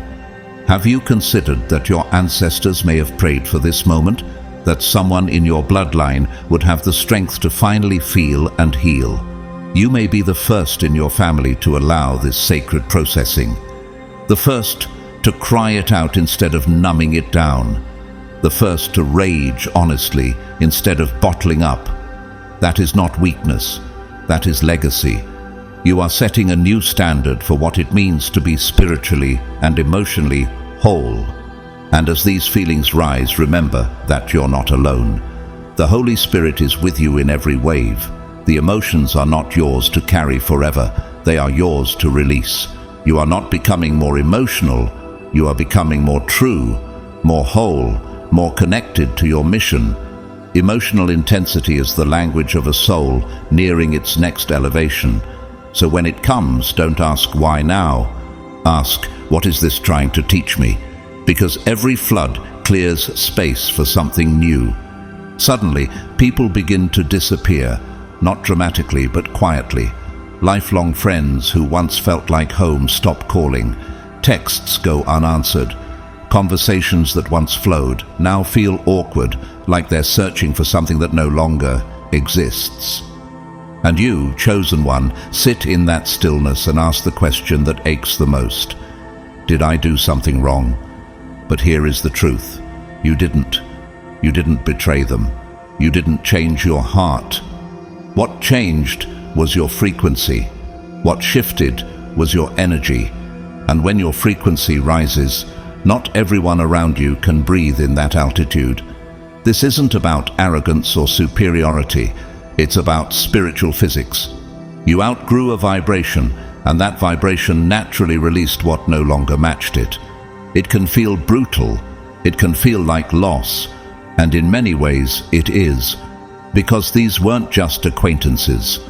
Have you considered that your ancestors may have prayed for this moment? That someone in your bloodline would have the strength to finally feel and heal? You may be the first in your family to allow this sacred processing. The first to cry it out instead of numbing it down. The first to rage honestly instead of bottling up. That is not weakness. That is legacy. You are setting a new standard for what it means to be spiritually and emotionally whole. And as these feelings rise, remember that you're not alone. The Holy Spirit is with you in every wave. The emotions are not yours to carry forever. They are yours to release. You are not becoming more emotional. You are becoming more true, more whole, more connected to your mission. Emotional intensity is the language of a soul nearing its next elevation. So when it comes, don't ask why now. Ask, what is this trying to teach me? Because every flood clears space for something new. Suddenly, people begin to disappear, not dramatically but quietly. Lifelong friends who once felt like home stop calling. Texts go unanswered. Conversations that once flowed now feel awkward, like they're searching for something that no longer exists. And you, chosen one, sit in that stillness and ask the question that aches the most. Did I do something wrong? But here is the truth. You didn't. You didn't betray them. You didn't change your heart. What changed was your frequency. What shifted was your energy. And when your frequency rises, not everyone around you can breathe in that altitude. This isn't about arrogance or superiority. It's about spiritual physics. You outgrew a vibration, and that vibration naturally released what no longer matched it. It can feel brutal. It can feel like loss. And in many ways, it is. Because these weren't just acquaintances.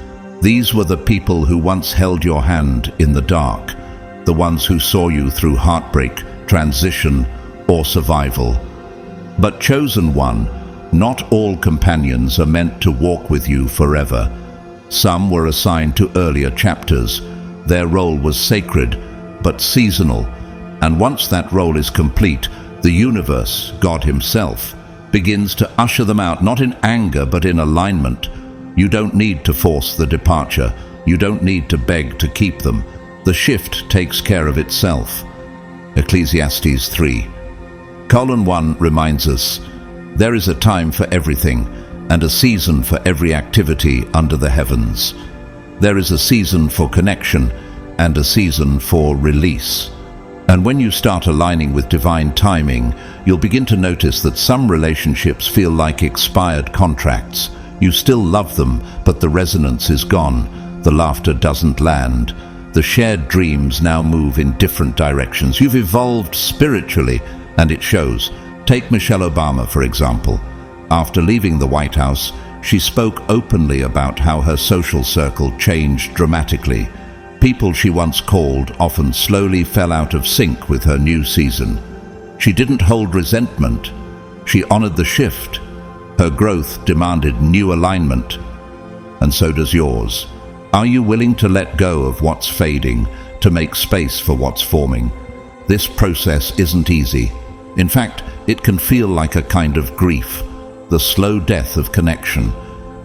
These were the people who once held your hand in the dark. The ones who saw you through heartbreak, transition, or survival. But chosen one, not all companions are meant to walk with you forever. Some were assigned to earlier chapters. Their role was sacred, but seasonal. And once that role is complete, the universe, God Himself, begins to usher them out, not in anger, but in alignment. You don't need to force the departure. You don't need to beg to keep them. The shift takes care of itself. Ecclesiastes 3:1 reminds us, there is a time for everything, and a season for every activity under the heavens. There is a season for connection, and a season for release. And when you start aligning with divine timing, you'll begin to notice that some relationships feel like expired contracts. You still love them, but the resonance is gone. The laughter doesn't land. The shared dreams now move in different directions. You've evolved spiritually, and it shows. Take Michelle Obama, for example. After leaving the White House, she spoke openly about how her social circle changed dramatically. People she once called often slowly fell out of sync with her new season. She didn't hold resentment. She honored the shift. Her growth demanded new alignment. And so does yours. Are you willing to let go of what's fading, to make space for what's forming? This process isn't easy. In fact, it can feel like a kind of grief, the slow death of connection.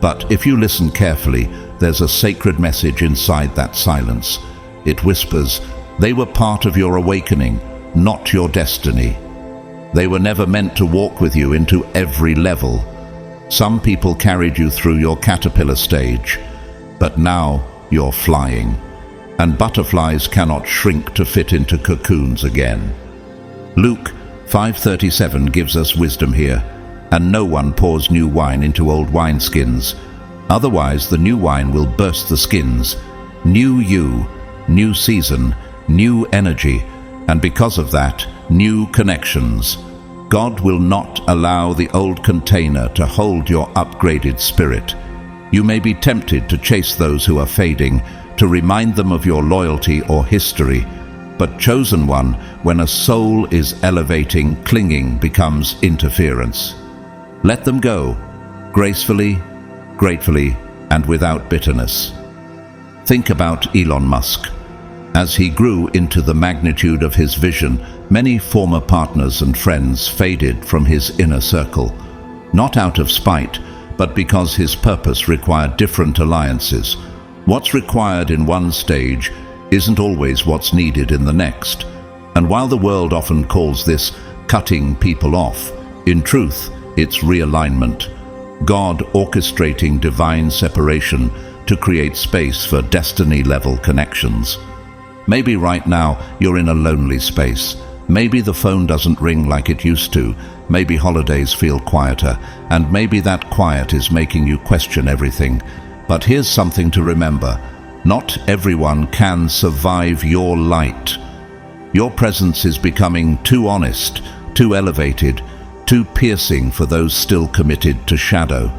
But if you listen carefully, there's a sacred message inside that silence. It whispers, they were part of your awakening, not your destiny. They were never meant to walk with you into every level. Some people carried you through your caterpillar stage, but now you're flying. And butterflies cannot shrink to fit into cocoons again. Luke 5:37 gives us wisdom here. And no one pours new wine into old wineskins. Otherwise the new wine will burst the skins. New you, new season, new energy, and because of that, new connections. God will not allow the old container to hold your upgraded spirit. You may be tempted to chase those who are fading, to remind them of your loyalty or history. But chosen one, when a soul is elevating, clinging becomes interference. Let them go, gracefully, gratefully, and without bitterness. Think about Elon Musk. As he grew into the magnitude of his vision, many former partners and friends faded from his inner circle, not out of spite, but because his purpose required different alliances. What's required in one stage isn't always what's needed in the next. And while the world often calls this cutting people off, in truth, it's realignment. God orchestrating divine separation to create space for destiny-level connections. Maybe right now you're in a lonely space. Maybe the phone doesn't ring like it used to. Maybe holidays feel quieter, and maybe that quiet is making you question everything. But here's something to remember. Not everyone can survive your light. Your presence is becoming too honest, too elevated, too piercing for those still committed to shadow.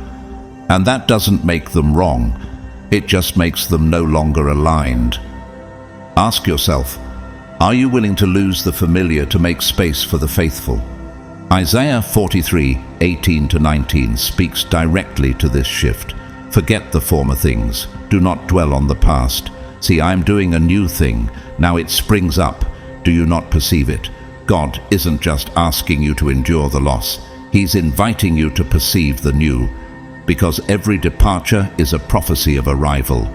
And that doesn't make them wrong. It just makes them no longer aligned. Ask yourself, are you willing to lose the familiar to make space for the faithful? Isaiah 43:18-19 speaks directly to this shift. Forget the former things. Do not dwell on the past. See, I am doing a new thing. Now it springs up. Do you not perceive it? God isn't just asking you to endure the loss. He's inviting you to perceive the new. Because every departure is a prophecy of arrival.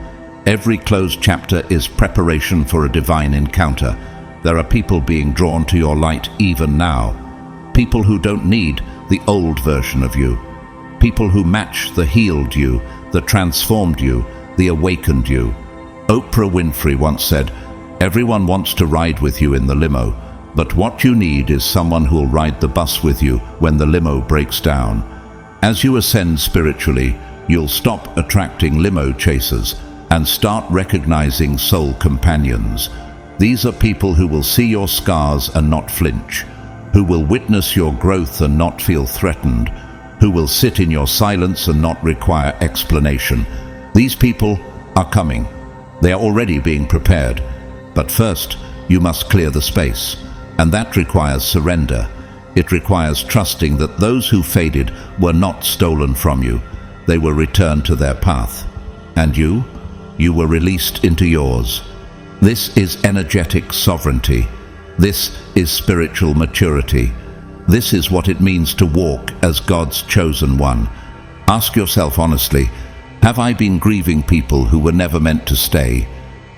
Every closed chapter is preparation for a divine encounter. There are people being drawn to your light even now. People who don't need the old version of you. People who match the healed you, the transformed you, the awakened you. Oprah Winfrey once said, "Everyone wants to ride with you in the limo, but what you need is someone who'll ride the bus with you when the limo breaks down." As you ascend spiritually, you'll stop attracting limo chasers and start recognizing soul companions. These are people who will see your scars and not flinch, who will witness your growth and not feel threatened, who will sit in your silence and not require explanation. These people are coming. They are already being prepared. But first, you must clear the space, and that requires surrender. It requires trusting that those who faded were not stolen from you. They were returned to their path. And you were released into yours. This is energetic sovereignty. This is spiritual maturity. This is what it means to walk as God's chosen one. Ask yourself honestly, have I been grieving people who were never meant to stay?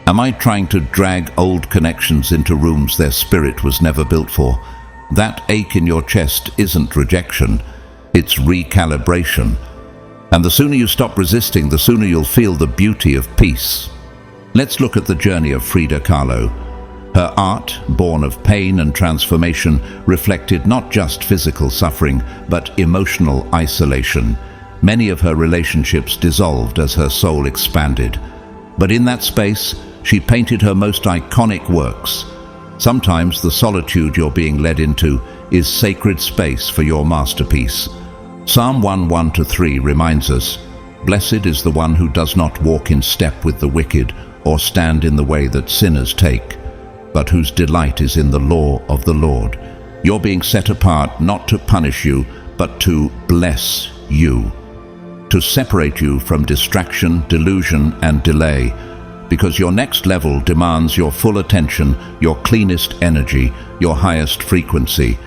Am I trying to drag old connections into rooms their spirit was never built for? That ache in your chest isn't rejection, it's recalibration. And the sooner you stop resisting, the sooner you'll feel the beauty of peace. Let's look at the journey of Frida Kahlo. Her art, born of pain and transformation, reflected not just physical suffering, but emotional isolation. Many of her relationships dissolved as her soul expanded. But in that space, she painted her most iconic works. Sometimes the solitude you're being led into is sacred space for your masterpiece. Psalm 1:1-3 reminds us, "Blessed is the one who does not walk in step with the wicked, or stand in the way that sinners take, but whose delight is in the law of the Lord." You're being set apart not to punish you, but to bless you, to separate you from distraction, delusion, and delay, because your next level demands your full attention, your cleanest energy, your highest frequency.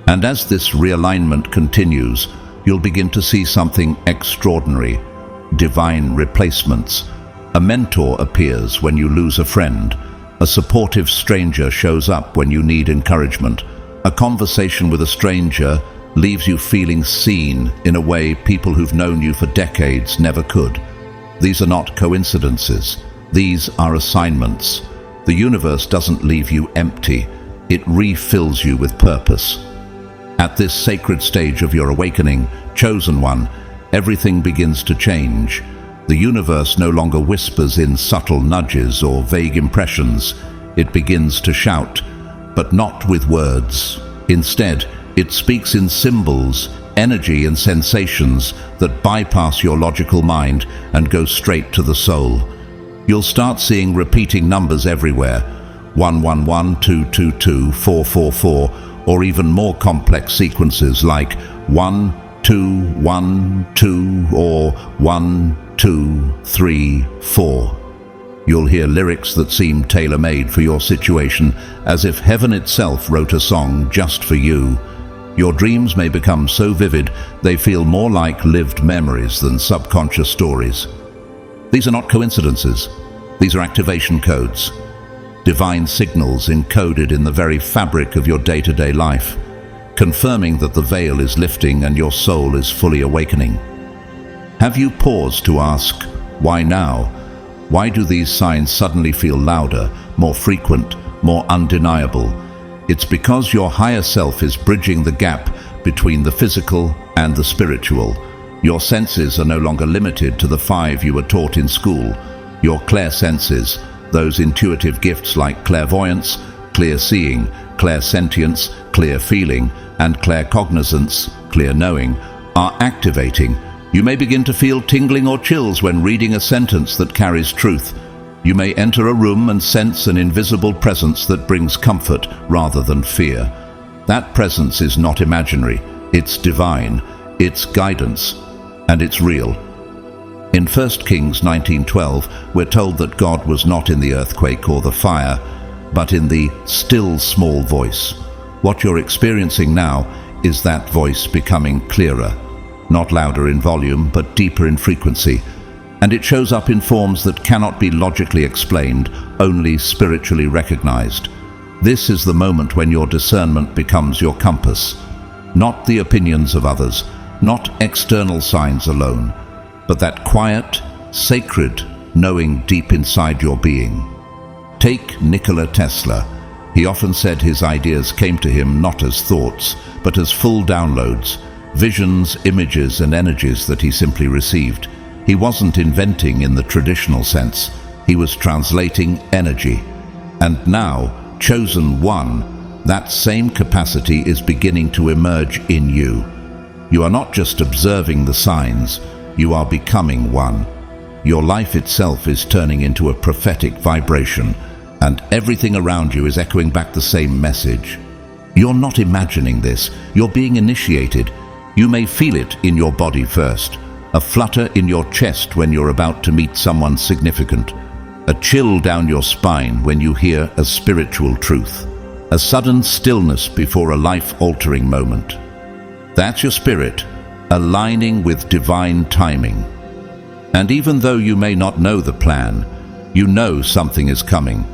And as this realignment continues, you'll begin to see something extraordinary, divine replacements. A mentor appears when you lose a friend. A supportive stranger shows up when you need encouragement. A conversation with a stranger leaves you feeling seen in a way people who've known you for decades never could. These are not coincidences. These are assignments. The universe doesn't leave you empty. It refills you with purpose. At this sacred stage of your awakening, chosen one, everything begins to change. The universe no longer whispers in subtle nudges or vague impressions. It begins to shout, but not with words. Instead, it speaks in symbols, energy and sensations that bypass your logical mind and go straight to the soul. You'll start seeing repeating numbers everywhere, 111, 222, 444, or even more complex sequences like 1, 2, 1, 2, or 1, 2, 3, 4. You'll hear lyrics that seem tailor-made for your situation, as if heaven itself wrote a song just for you. Your dreams may become so vivid they feel more like lived memories than subconscious stories. These are not coincidences. These are activation codes, divine signals encoded in the very fabric of your day-to-day life, confirming that the veil is lifting and your soul is fully awakening. Have you paused to ask, why now? Why do these signs suddenly feel louder, more frequent, more undeniable? It's because your higher self is bridging the gap between the physical and the spiritual. Your senses are no longer limited to the 5 you were taught in school. Your clairsenses, those intuitive gifts like clairvoyance, clear seeing, clairsentience, clear feeling, and claircognizance, clear knowing, are activating. You may begin to feel tingling or chills when reading a sentence that carries truth. You may enter a room and sense an invisible presence that brings comfort rather than fear. That presence is not imaginary, it's divine, it's guidance, and it's real. In 1 Kings 19:12, we're told that God was not in the earthquake or the fire, but in the still small voice. What you're experiencing now is that voice becoming clearer, not louder in volume, but deeper in frequency, and it shows up in forms that cannot be logically explained, only spiritually recognized. This is the moment when your discernment becomes your compass, not the opinions of others, not external signs alone, but that quiet, sacred knowing deep inside your being. Take Nikola Tesla. He often said his ideas came to him not as thoughts, but as full downloads, visions, images, and energies that he simply received. He wasn't inventing in the traditional sense. He was translating energy. And now, chosen one, that same capacity is beginning to emerge in you. You are not just observing the signs, you are becoming one. Your life itself is turning into a prophetic vibration, and everything around you is echoing back the same message. You're not imagining this, you're being initiated. You may feel it in your body first, a flutter in your chest when you're about to meet someone significant, a chill down your spine when you hear a spiritual truth, a sudden stillness before a life-altering moment. That's your spirit, aligning with divine timing. And even though you may not know the plan, you know something is coming.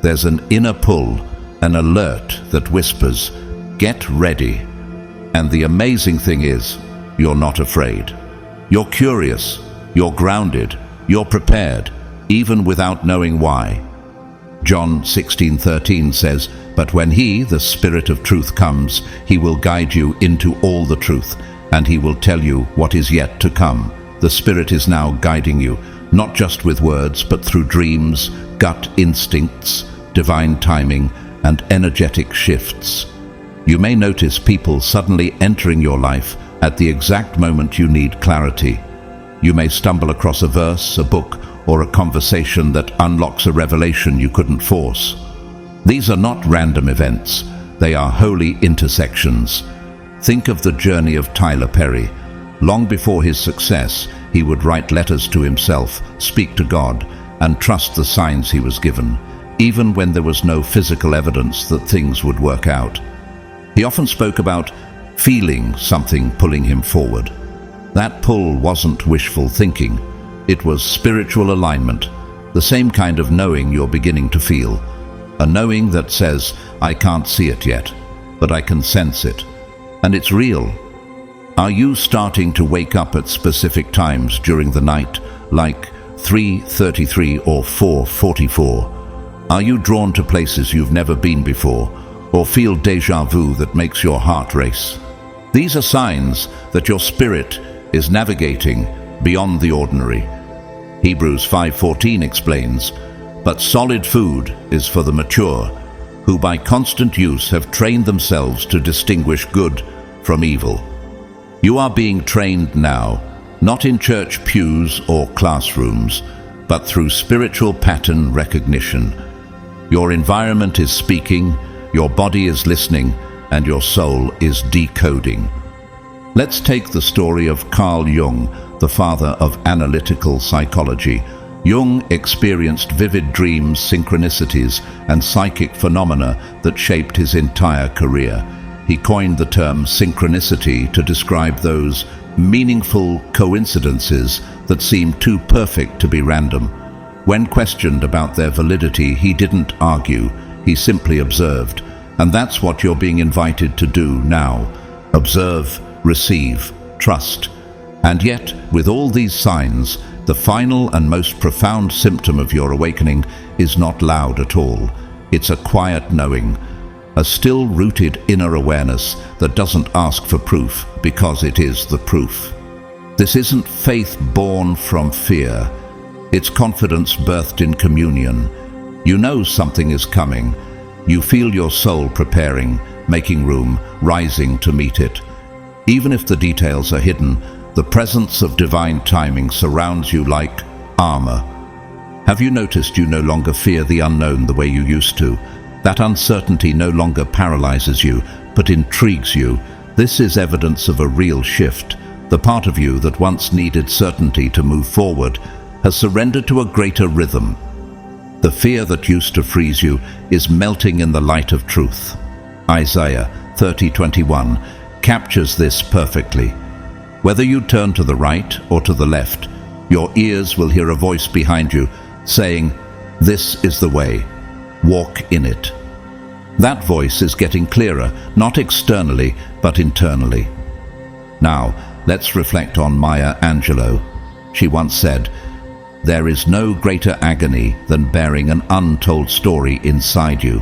There's an inner pull, an alert that whispers, "Get ready." And the amazing thing is, you're not afraid. You're curious, you're grounded, you're prepared, even without knowing why. John 16:13 says, "But when He, the Spirit of truth, comes, He will guide you into all the truth, and He will tell you what is yet to come." The Spirit is now guiding you, not just with words, but through dreams, gut instincts, divine timing, and energetic shifts. You may notice people suddenly entering your life at the exact moment you need clarity. You may stumble across a verse, a book, or a conversation that unlocks a revelation you couldn't force. These are not random events, they are holy intersections. Think of the journey of Tyler Perry. Long before his success, he would write letters to himself, speak to God, and trust the signs he was given, even when there was no physical evidence that things would work out. He often spoke about feeling something pulling him forward. That pull wasn't wishful thinking. It was spiritual alignment, the same kind of knowing you're beginning to feel. A knowing that says, "I can't see it yet, but I can sense it." And it's real. Are you starting to wake up at specific times during the night, like 3:33 or 4:44? Are you drawn to places you've never been before, or feel déjà vu that makes your heart race? These are signs that your spirit is navigating beyond the ordinary. Hebrews 5:14 explains, "But solid food is for the mature, who by constant use have trained themselves to distinguish good from evil." You are being trained now, not in church pews or classrooms, but through spiritual pattern recognition. Your environment is speaking, your body is listening, and your soul is decoding. Let's take the story of Carl Jung, the father of analytical psychology. Jung experienced vivid dreams, synchronicities, and psychic phenomena that shaped his entire career. He coined the term synchronicity to describe those meaningful coincidences that seem too perfect to be random. When questioned about their validity, he didn't argue, he simply observed. And that's what you're being invited to do now. Observe, receive, trust. And yet, with all these signs, the final and most profound symptom of your awakening is not loud at all. It's a quiet knowing, a still-rooted inner awareness that doesn't ask for proof because it is the proof. This isn't faith born from fear. It's confidence birthed in communion. You know something is coming. You feel your soul preparing, making room, rising to meet it. Even if the details are hidden, the presence of divine timing surrounds you like armor. Have you noticed you no longer fear the unknown the way you used to? That uncertainty no longer paralyzes you, but intrigues you, this is evidence of a real shift. The part of you that once needed certainty to move forward has surrendered to a greater rhythm. The fear that used to freeze you is melting in the light of truth. Isaiah 30:21 captures this perfectly. Whether you turn to the right or to the left, your ears will hear a voice behind you saying, "This is the way. Walk in it." That voice is getting clearer, not externally, but internally. Now, let's reflect on Maya Angelou. She once said, "There is no greater agony than bearing an untold story inside you."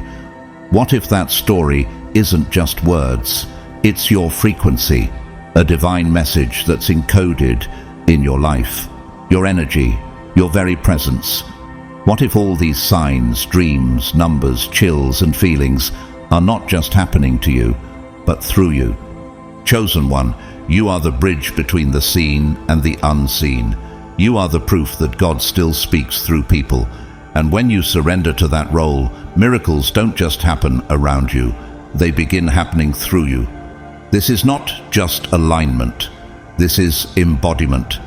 What if that story isn't just words? It's your frequency, a divine message that's encoded in your life, your energy, your very presence. What if all these signs, dreams, numbers, chills and feelings are not just happening to you, but through you? Chosen one, you are the bridge between the seen and the unseen. You are the proof that God still speaks through people. And when you surrender to that role, miracles don't just happen around you, they begin happening through you. This is not just alignment, this is embodiment.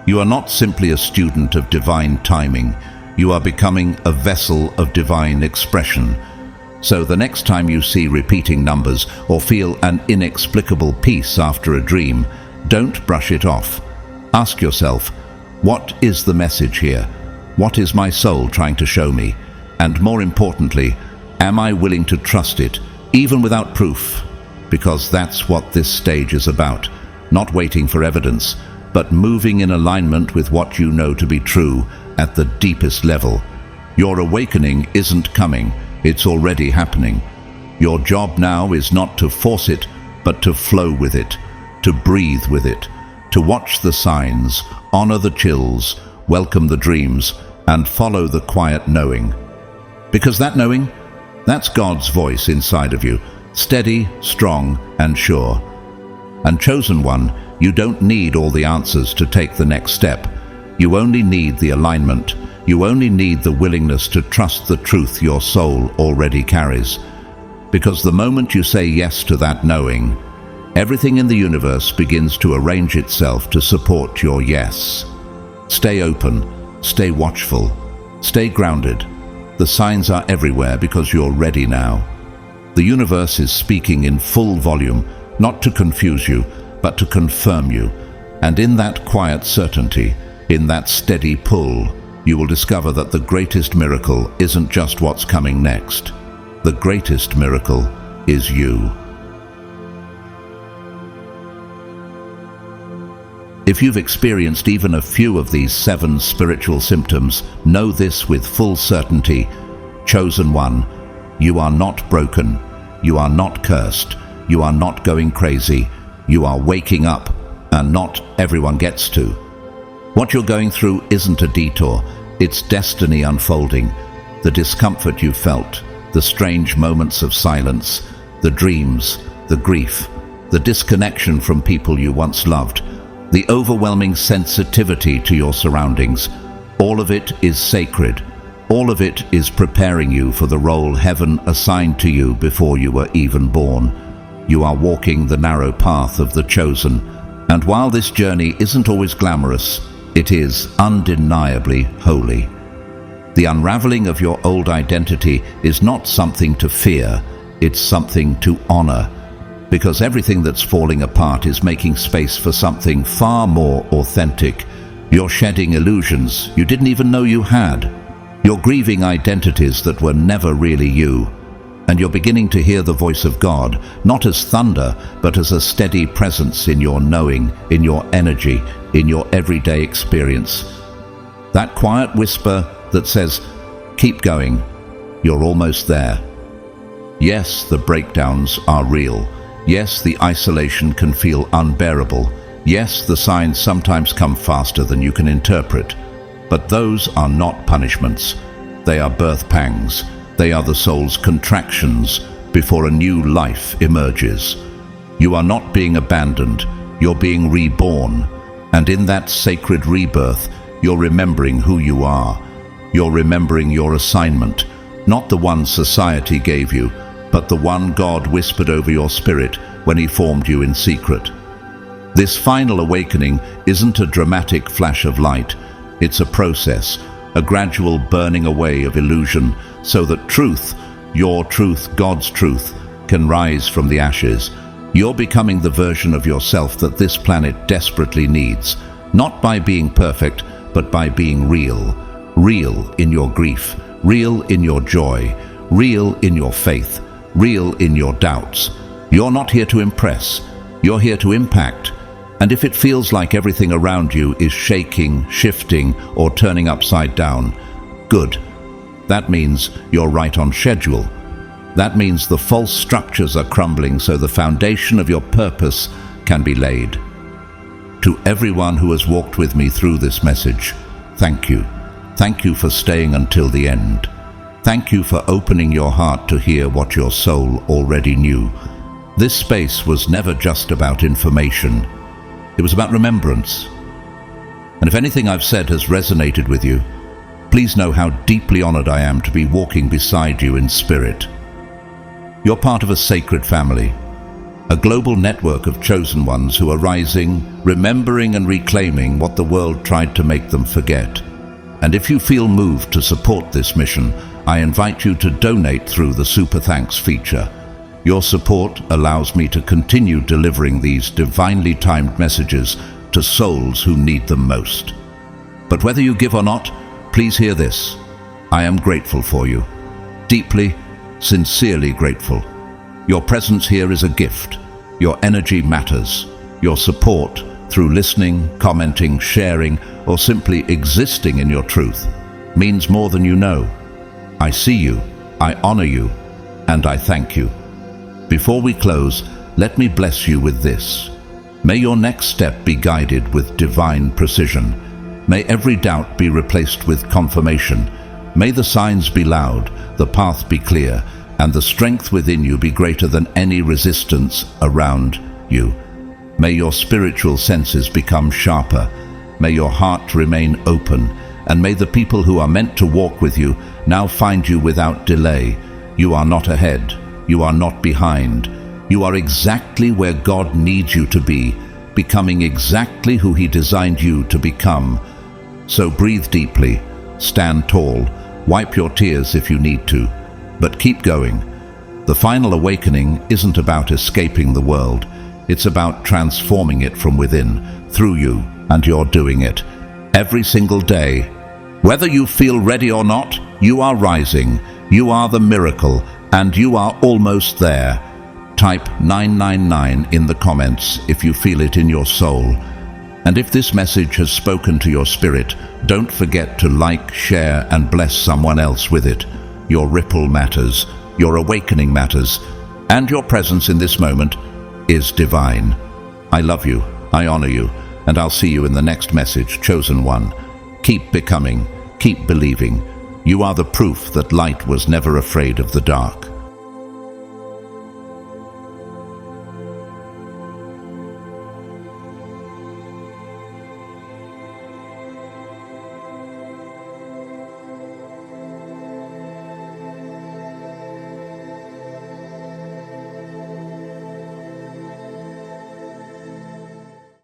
You are not simply a student of divine timing, you are becoming a vessel of divine expression. So the next time you see repeating numbers or feel an inexplicable peace after a dream, don't brush it off. Ask yourself, what is the message here? What is my soul trying to show me? And more importantly, am I willing to trust it, even without proof? Because that's what this stage is about. Not waiting for evidence, but moving in alignment with what you know to be true at the deepest level. Your awakening isn't coming, it's already happening. Your job now is not to force it, but to flow with it, to breathe with it, to watch the signs, honor the chills, welcome the dreams, and follow the quiet knowing. Because that knowing, that's God's voice inside of you, steady, strong, and sure. And chosen one, you don't need all the answers to take the next step. You only need the alignment. You only need the willingness to trust the truth your soul already carries. Because the moment you say yes to that knowing, everything in the universe begins to arrange itself to support your yes. Stay open, stay watchful, stay grounded. The signs are everywhere because you're ready now. The universe is speaking in full volume, not to confuse you, but to confirm you. And in that quiet certainty, in that steady pull, you will discover that the greatest miracle isn't just what's coming next. The greatest miracle is you. If you've experienced even a few of these 7 spiritual symptoms, know this with full certainty. Chosen one, you are not broken, you are not cursed, you are not going crazy, you are waking up, and not everyone gets to. What you're going through isn't a detour, it's destiny unfolding. The discomfort you felt, the strange moments of silence, the dreams, the grief, the disconnection from people you once loved, the overwhelming sensitivity to your surroundings, all of it is sacred. All of it is preparing you for the role heaven assigned to you before you were even born. You are walking the narrow path of the chosen, and while this journey isn't always glamorous, it is undeniably holy. The unraveling of your old identity is not something to fear, it's something to honor. Because everything that's falling apart is making space for something far more authentic. You're shedding illusions you didn't even know you had. You're grieving identities that were never really you. And you're beginning to hear the voice of God, not as thunder, but as a steady presence in your knowing, in your energy, in your everyday experience. That quiet whisper that says, keep going, you're almost there. Yes, the breakdowns are real. Yes, the isolation can feel unbearable. Yes, the signs sometimes come faster than you can interpret. But those are not punishments. They are birth pangs. They are the soul's contractions before a new life emerges. You are not being abandoned. You're being reborn. And in that sacred rebirth, you're remembering who you are. You're remembering your assignment, not the one society gave you, but the one God whispered over your spirit when He formed you in secret. This final awakening isn't a dramatic flash of light. It's a process, a gradual burning away of illusion, so that truth, your truth, God's truth, can rise from the ashes. You're becoming the version of yourself that this planet desperately needs, not by being perfect, but by being real. Real in your grief, real in your joy, real in your faith, real in your doubts. You're not here to impress, you're here to impact. And if it feels like everything around you is shaking, shifting, or turning upside down, good. That means you're right on schedule. That means the false structures are crumbling so the foundation of your purpose can be laid. To everyone who has walked with me through this message, thank you. Thank you for staying until the end. Thank you for opening your heart to hear what your soul already knew. This space was never just about information. It was about remembrance. And if anything I've said has resonated with you, please know how deeply honored I am to be walking beside you in spirit. You're part of a sacred family, a global network of chosen ones who are rising, remembering and reclaiming what the world tried to make them forget. And if you feel moved to support this mission, I invite you to donate through the Super Thanks feature. Your support allows me to continue delivering these divinely timed messages to souls who need them most. But whether you give or not, please hear this. I am grateful for you. Deeply, sincerely grateful. Your presence here is a gift. Your energy matters. Your support, through listening, commenting, sharing, or simply existing in your truth, means more than you know. I see you, I honor you, and I thank you. Before we close, let me bless you with this. May your next step be guided with divine precision. May every doubt be replaced with confirmation. May the signs be loud, the path be clear, and the strength within you be greater than any resistance around you. May your spiritual senses become sharper. May your heart remain open, and may the people who are meant to walk with you now find you without delay. You are not ahead. You are not behind. You are exactly where God needs you to be, becoming exactly who He designed you to become. So breathe deeply, stand tall, wipe your tears if you need to, but keep going. The final awakening isn't about escaping the world. It's about transforming it from within, through you, and you're doing it. Every single day. Whether you feel ready or not, you are rising. You are the miracle, and you are almost there. Type 999 in the comments if you feel it in your soul. And if this message has spoken to your spirit, don't forget to like, share, and bless someone else with it. Your ripple matters, your awakening matters, and your presence in this moment is divine. I love you, I honor you, and I'll see you in the next message, chosen one. Keep becoming, keep believing. You are the proof that light was never afraid of the dark.